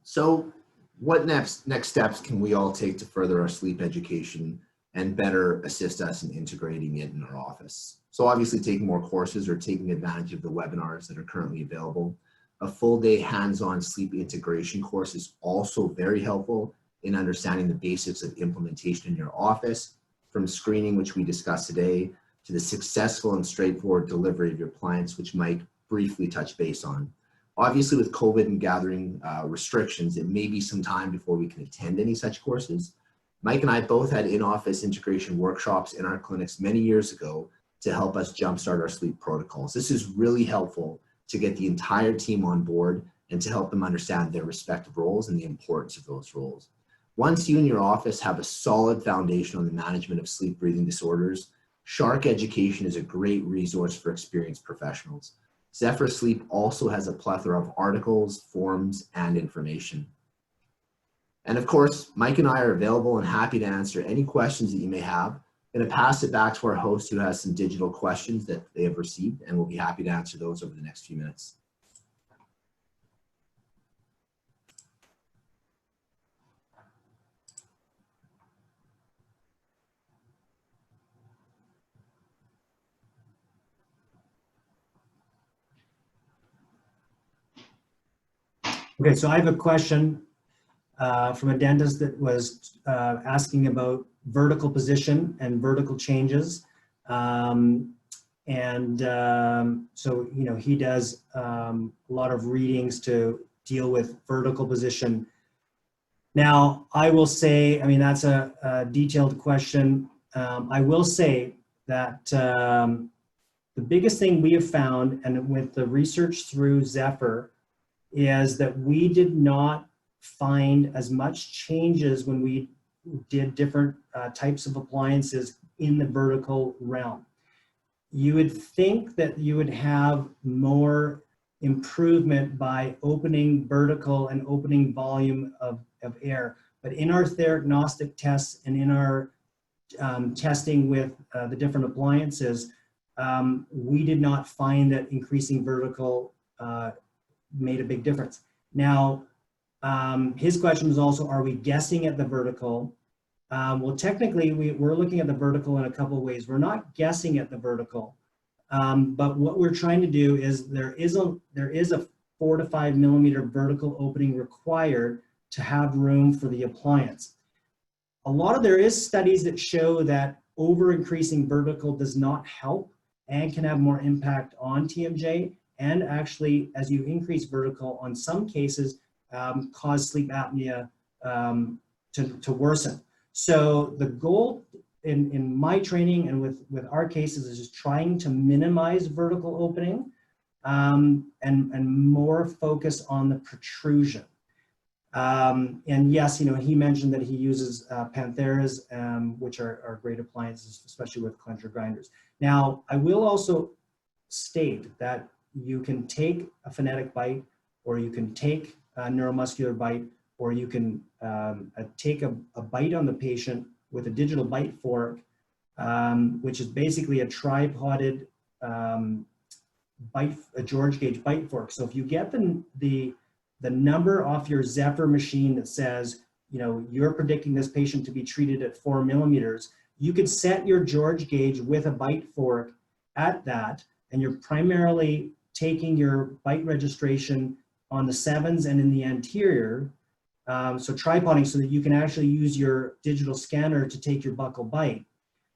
So what next steps can we all take to further our sleep education and better assist us in integrating it in our office? So obviously taking more courses or taking advantage of the webinars that are currently available. A full day hands-on sleep integration course is also very helpful in understanding the basics of implementation in your office, from screening, which we discussed today, to the successful and straightforward delivery of your appliance, which Mike briefly touched base on. Obviously, with COVID and gathering restrictions, it may be some time before we can attend any such courses. Mike and I both had in-office integration workshops in our clinics many years ago to help us jumpstart our sleep protocols. This is really helpful to get the entire team on board and to help them understand their respective roles and the importance of those roles. Once you and your office have a solid foundation on the management of sleep breathing disorders, SHARC Education is a great resource for experienced professionals. Zephyr Sleep also has a plethora of articles, forums, and information. And of course, Mike and I are available and happy to answer any questions that you may have. I'm going to pass it back to our host, who has some digital questions that they have received, and we'll be happy to answer those over the next few minutes. Okay, so I have a question from a dentist that was asking about vertical position and vertical changes. So, he does a lot of readings to deal with vertical position. Now, I will say, I mean, that's a detailed question. I will say that the biggest thing we have found, and with the research through Zephyr, is that we did not find as much changes when we did different types of appliances in the vertical realm. You would think that you would have more improvement by opening vertical and opening volume of air. But in our theragnostic tests and in our testing with the different appliances, we did not find that increasing vertical made a big difference. Now, his question was also, are we guessing at the vertical? Well, technically, we're looking at the vertical in a couple of ways. We're not guessing at the vertical, but what we're trying to do is there is a 4 to 5 millimeter vertical opening required to have room for the appliance. There is studies that show that over increasing vertical does not help and can have more impact on TMJ, and actually, as you increase vertical, on some cases, cause sleep apnea to worsen. So the goal in my training and with our cases is just trying to minimize vertical opening and more focus on the protrusion. And yes, he mentioned that he uses Pantheras, which are great appliances, especially with cleanser grinders. Now, I will also state that you can take a phonetic bite, or you can take a neuromuscular bite, or you can take a bite on the patient with a digital bite fork, which is basically a tripoded a George gauge bite fork. So if you get the number off your Zephyr machine that says, you're predicting this patient to be treated at 4 millimeters, you could set your George gauge with a bite fork at that, and you're primarily taking your bite registration on the 7s and in the anterior, so tripoding so that you can actually use your digital scanner to take your buccal bite.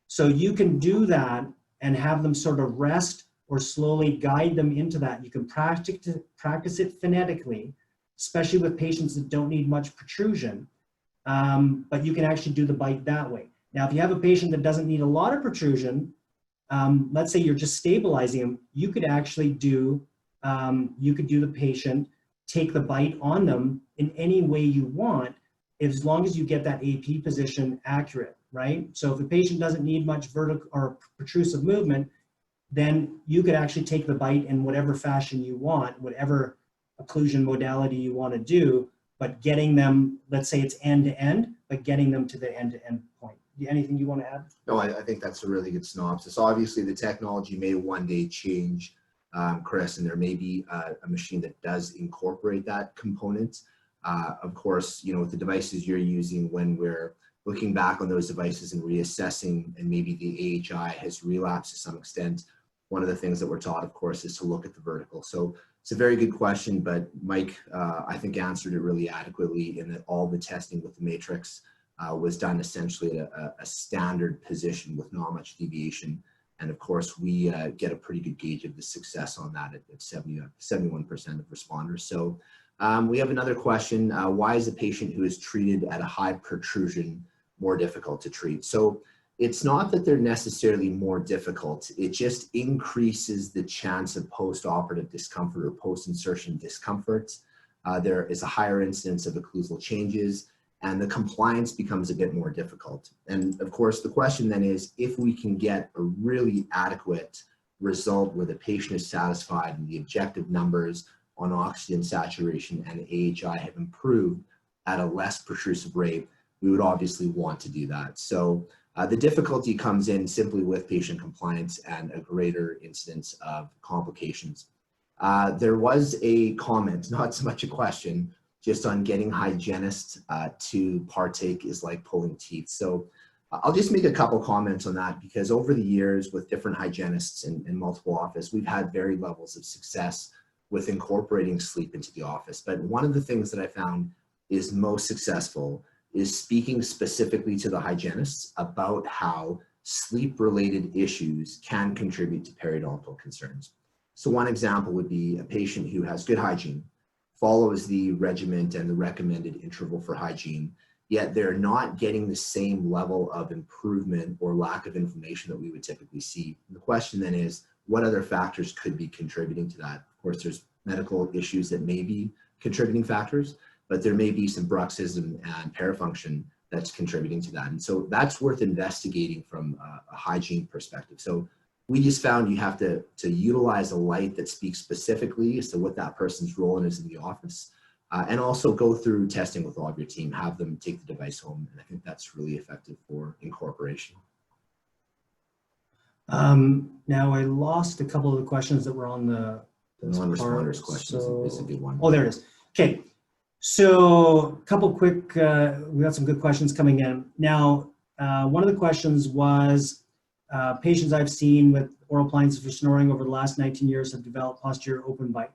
So you can do that and have them sort of rest or slowly guide them into that. You can practice it phonetically, especially with patients that don't need much protrusion, but you can actually do the bite that way. Now, if you have a patient that doesn't need a lot of protrusion, let's say you're just stabilizing them, you could actually do the patient, take the bite on them in any way you want, as long as you get that AP position accurate, right? So if a patient doesn't need much vertical or protrusive movement, then you could actually take the bite in whatever fashion you want, whatever occlusion modality you want to do, but getting them, let's say it's end to end, but getting them to the end to end point. Anything you want to add? No, I think that's a really good synopsis. Obviously, the technology may one day change, Chris, and there may be a machine that does incorporate that component. Of course, with the devices you're using, when we're looking back on those devices and reassessing, and maybe the AHI has relapsed to some extent, one of the things that we're taught, of course, is to look at the vertical. So it's a very good question, but Mike, I think, answered it really adequately in that all the testing with the matrix was done essentially at a standard position with not much deviation. And of course, we get a pretty good gauge of the success on that at 71% of responders. So we have another question. Why is a patient who is treated at a high protrusion more difficult to treat? So it's not that they're necessarily more difficult. It just increases the chance of post-operative discomfort or post-insertion discomfort. There is a higher incidence of occlusal changes, and the compliance becomes a bit more difficult. And of course, the question then is, if we can get a really adequate result where the patient is satisfied and the objective numbers on oxygen saturation and AHI have improved at a less protrusive rate, we would obviously want to do that. So the difficulty comes in simply with patient compliance and a greater incidence of complications. There was a comment, not so much a question, just on getting hygienists to partake is like pulling teeth. So I'll just make a couple comments on that, because over the years with different hygienists in multiple offices, we've had varied levels of success with incorporating sleep into the office. But one of the things that I found is most successful is speaking specifically to the hygienists about how sleep-related issues can contribute to periodontal concerns. So one example would be a patient who has good hygiene, follows the regimen and the recommended interval for hygiene, yet they're not getting the same level of improvement or lack of inflammation that we would typically see. And the question then is, what other factors could be contributing to that? Of course, there's medical issues that may be contributing factors, but there may be some bruxism and parafunction that's contributing to that. And so that's worth investigating from a hygiene perspective. So we just found you have to utilize a light that speaks specifically as to what that person's role is in the office, and also go through testing with all of your team, have them take the device home. And I think that's really effective for incorporation. Now I lost a couple of the questions that were on the non-responders question is a good one. Oh, there it is. Okay. So a couple quick, we got some good questions coming in. Now, one of the questions was, patients I've seen with oral appliances for snoring over the last 19 years have developed posterior open bite.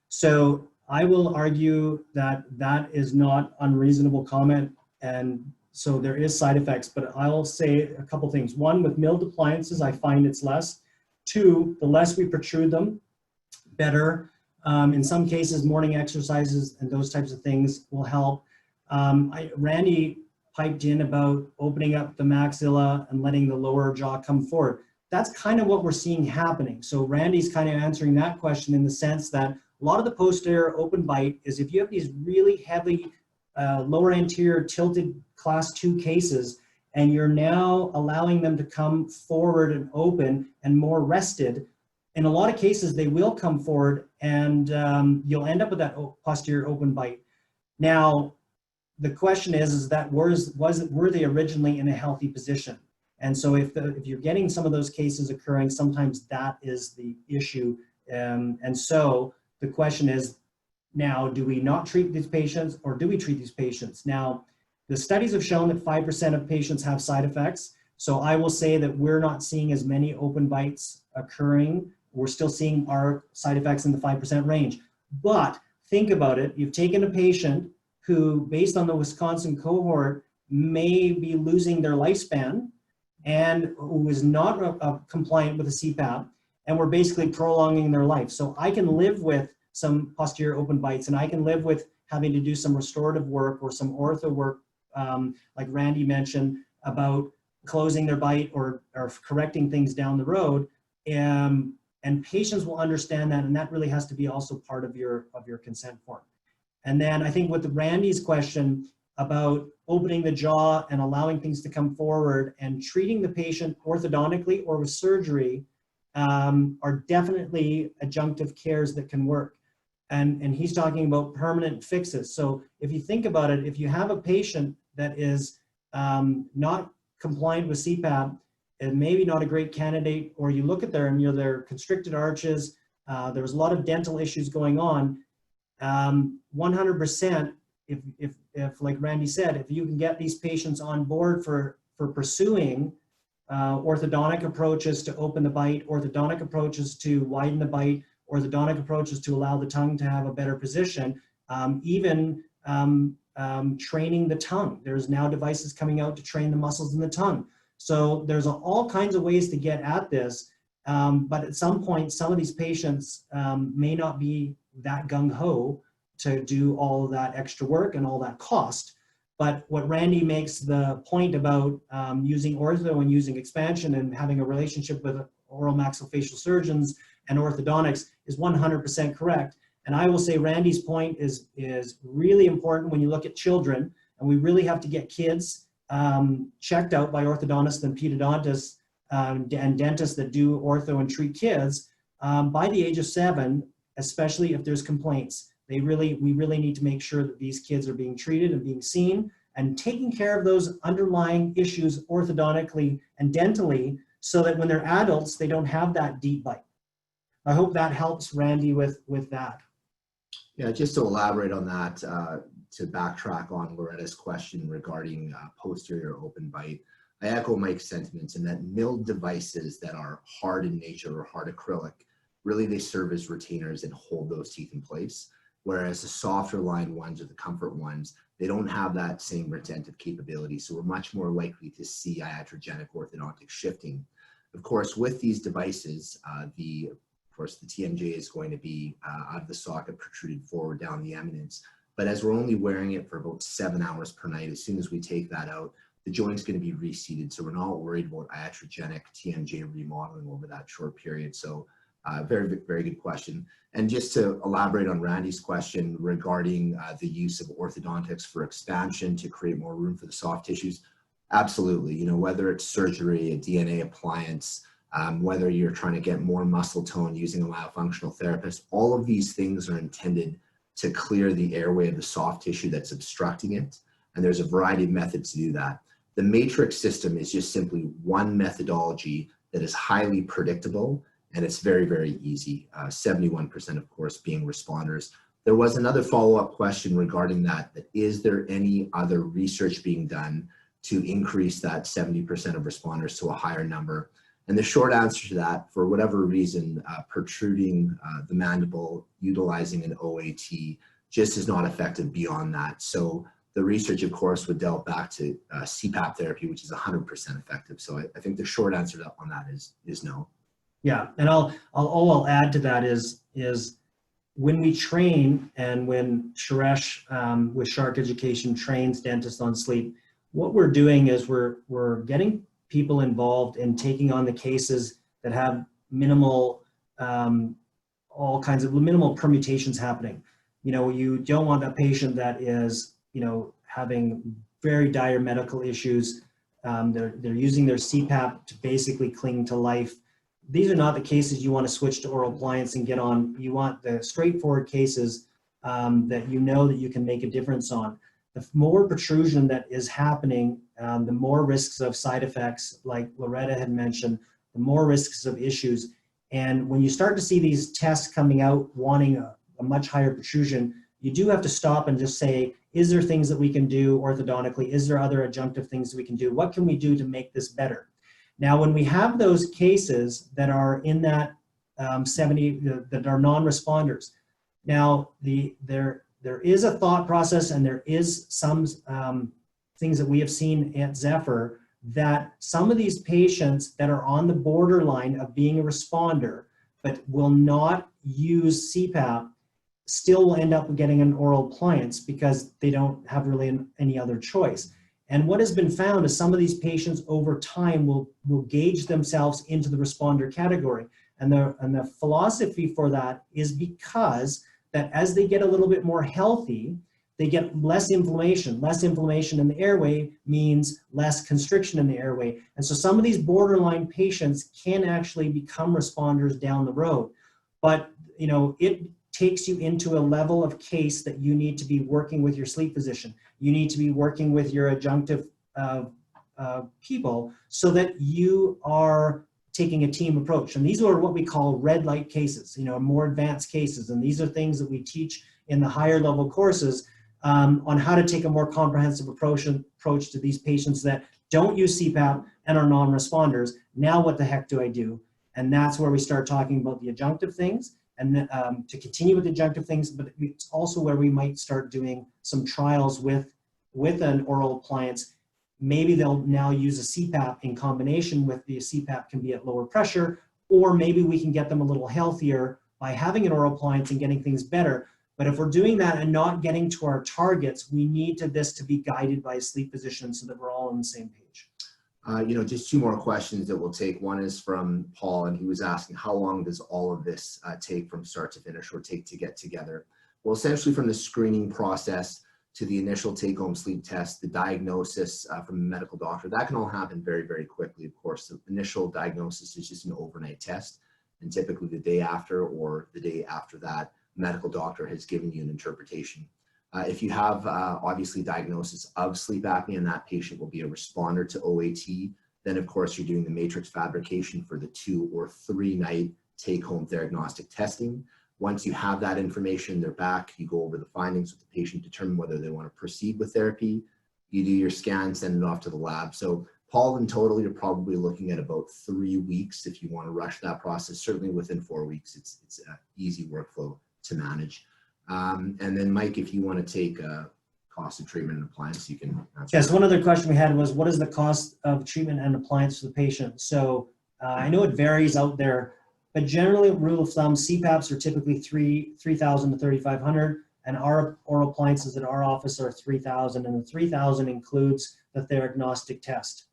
So I will argue that that is not unreasonable comment, and so there is side effects, but I'll say a couple things. One, with milled appliances, I find it's less. Two, the less we protrude them, better. In some cases, morning exercises and those types of things will help. Randy piped in about opening up the maxilla and letting the lower jaw come forward. That's kind of what we're seeing happening. So Randy's kind of answering that question in the sense that a lot of the posterior open bite is if you have these really heavy lower anterior tilted class 2 cases, and you're now allowing them to come forward and open and more rested, in a lot of cases they will come forward and you'll end up with that posterior open bite. Now, the question is that were they originally in a healthy position? And so if you're getting some of those cases occurring, sometimes that is the issue. And so the question is, now, do we not treat these patients or do we treat these patients? Now, the studies have shown that 5% of patients have side effects. So I will say that we're not seeing as many open bites occurring. We're still seeing our side effects in the 5% range. But think about it. You've taken a patient who, based on the Wisconsin cohort, may be losing their lifespan and who is not compliant with a CPAP, and we're basically prolonging their life. So I can live with some posterior open bites, and I can live with having to do some restorative work or some ortho work, like Randy mentioned, about closing their bite or correcting things down the road. And patients will understand that, and that really has to be also part of your consent form. And then I think with Randy's question about opening the jaw and allowing things to come forward and treating the patient orthodontically or with surgery are definitely adjunctive cares that can work. And he's talking about permanent fixes. So if you think about it, if you have a patient that is not compliant with CPAP and maybe not a great candidate, or you look at their constricted arches, there was a lot of dental issues going on, 100%, if like Randy said, if you can get these patients on board for pursuing orthodontic approaches to open the bite, orthodontic approaches to widen the bite, orthodontic approaches to allow the tongue to have a better position, even training the tongue. There's now devices coming out to train the muscles in the tongue. So there's all kinds of ways to get at this, but at some point, some of these patients may not be that gung-ho to do all of that extra work and all that cost. But what Randy makes the point about using ortho and using expansion and having a relationship with oral maxillofacial surgeons and orthodontics is 100% correct. And I will say Randy's point is really important when you look at children, and we really have to get kids checked out by orthodontists and pedodontists and dentists that do ortho and treat kids by the age of 7, especially if there's complaints. We really need to make sure that these kids are being treated and being seen and taking care of those underlying issues orthodontically and dentally, so that when they're adults, they don't have that deep bite. I hope that helps Randy with that. Yeah, just to elaborate on that, to backtrack on Loretta's question regarding posterior open bite, I echo Mike's sentiments in that milled devices that are hard in nature or hard acrylic, really they serve as retainers and hold those teeth in place. Whereas the softer line ones or the comfort ones, they don't have that same retentive capability. So we're much more likely to see iatrogenic orthodontic shifting. Of course, with these devices, the TMJ is going to be out of the socket, protruded forward down the eminence. But as we're only wearing it for about 7 hours per night, as soon as we take that out, the joint's going to be reseated. So we're not worried about iatrogenic TMJ remodeling over that short period. So very, very good question. And just to elaborate on Randy's question regarding the use of orthodontics for expansion to create more room for the soft tissues, absolutely. You know, whether it's surgery, a DNA appliance, whether you're trying to get more muscle tone using a myofunctional therapist, all of these things are intended to clear the airway of the soft tissue that's obstructing it. And there's a variety of methods to do that. The matrix system is just simply one methodology that is highly predictable, and it's very, very easy. 71% of course being responders. There was another follow-up question regarding that is there any other research being done to increase that 70% of responders to a higher number? And the short answer to that, for whatever reason, protruding the mandible, utilizing an OAT just is not effective beyond that. So the research, of course, would delve back to CPAP therapy, which is 100% effective. So I think the short answer on that is no. Yeah, and I'll add to that is when we train and when Suresh with Shark Education trains dentists on sleep, what we're doing is we're getting people involved in taking on the cases that have minimal, all kinds of minimal permutations happening. You don't want a patient that is, having very dire medical issues. They're using their CPAP to basically cling to life. These are not the cases you want to switch to oral appliance and get on. You want the straightforward cases that that you can make a difference on. The more protrusion that is happening, the more risks of side effects, like Loretta had mentioned, the more risks of issues. And when you start to see these tests coming out wanting a much higher protrusion, you do have to stop and just say, is there things that we can do orthodontically? Is there other adjunctive things that we can do? What can we do to make this better? Now, when we have those cases that are in that 70, that are non-responders, now there is a thought process, and there is some things that we have seen at Zephyr, that some of these patients that are on the borderline of being a responder but will not use CPAP still will end up getting an oral appliance because they don't have really any other choice. And what has been found is some of these patients over time will gauge themselves into the responder category. And the philosophy for that is because that as they get a little bit more healthy, they get less inflammation. Less inflammation in the airway means less constriction in the airway. And so some of these borderline patients can actually become responders down the road. But it takes you into a level of case that you need to be working with your sleep physician. You need to be working with your adjunctive people so that you are taking a team approach. And these are what we call red light cases, more advanced cases. And these are things that we teach in the higher level courses on how to take a more comprehensive approach to these patients that don't use CPAP and are non-responders. Now what the heck do I do? And that's where we start talking about the adjunctive things, and then, to continue with adjunctive things, but it's also where we might start doing some trials with an oral appliance. Maybe they'll now use a CPAP in combination with the CPAP can be at lower pressure, or maybe we can get them a little healthier by having an oral appliance and getting things better. But if we're doing that and not getting to our targets, we need this to be guided by a sleep physician so that we're all on the same page. Just two more questions that we'll take. One is from Paul, and he was asking, how long does all of this take from start to finish, or take to get together? Well, essentially from the screening process to the initial take-home sleep test, the diagnosis from a medical doctor, that can all happen very, very quickly. Of course, the initial diagnosis is just an overnight test, and typically the day after or the day after that, medical doctor has given you an interpretation. If you have obviously diagnosis of sleep apnea and that patient will be a responder to OAT, then of course you're doing the matrix fabrication for the 2 or 3 night take-home diagnostic testing. Once you have that information, they're back, you go over the findings with the patient, determine whether they want to proceed with therapy, you do your scan, send it off to the lab. So Paul, in total, you're probably looking at about 3 weeks if you want to rush that process. Certainly within 4 weeks, it's an easy workflow to manage. And then Mike, if you want to take cost of treatment and appliance, you can answer. Yes, one other question we had was, what is the cost of treatment and appliance for the patient? So I know it varies out there, but generally, rule of thumb, CPAPs are typically $3,000 to $3,500, and our oral appliances at our office are $3,000, and the $3,000 includes the theragnostic test.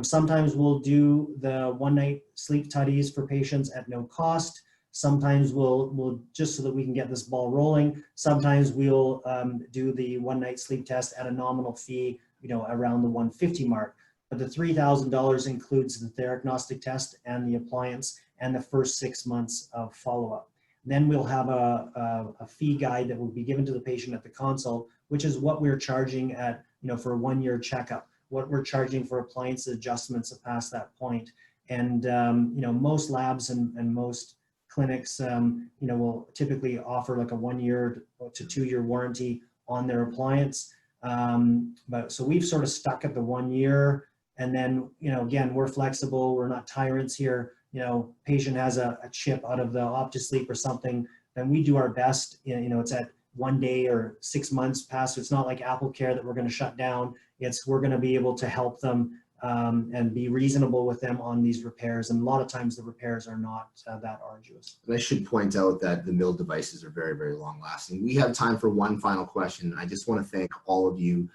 Sometimes we'll do the one-night sleep studies for patients at no cost. Sometimes we'll just so that we can get this ball rolling. Sometimes we'll do the one-night sleep test at a nominal fee, around the $150 mark. But the $3,000 includes the theragnostic test and the appliance and the first 6 months of follow-up. Then we'll have a fee guide that will be given to the patient at the consult, which is what we're charging at, for a 1-year checkup, what we're charging for appliance adjustments past that point. And, most labs and most clinics, will typically offer like a 1-year to 2-year warranty on their appliance. But so we've sort of stuck at the 1 year, and then, again, we're flexible. We're not tyrants here. Patient has a chip out of the OptiSleep or something, then we do our best. It's at 1 day or 6 months past. So it's not like Apple Care that we're going to shut down. We're going to be able to help them and be reasonable with them on these repairs. And a lot of times the repairs are not that arduous. And I should point out that the milled devices are very, very long lasting. We have time for one final question. I just want to thank all of you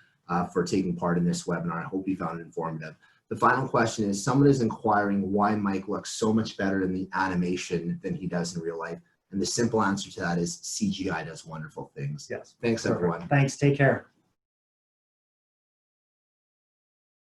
for taking part in this webinar. I hope you found it informative. The final question is, someone is inquiring why Mike looks so much better in the animation than he does in real life. And the simple answer to that is CGI does wonderful things. Yes. Thanks, Perfect. everyone. Thanks. Take care.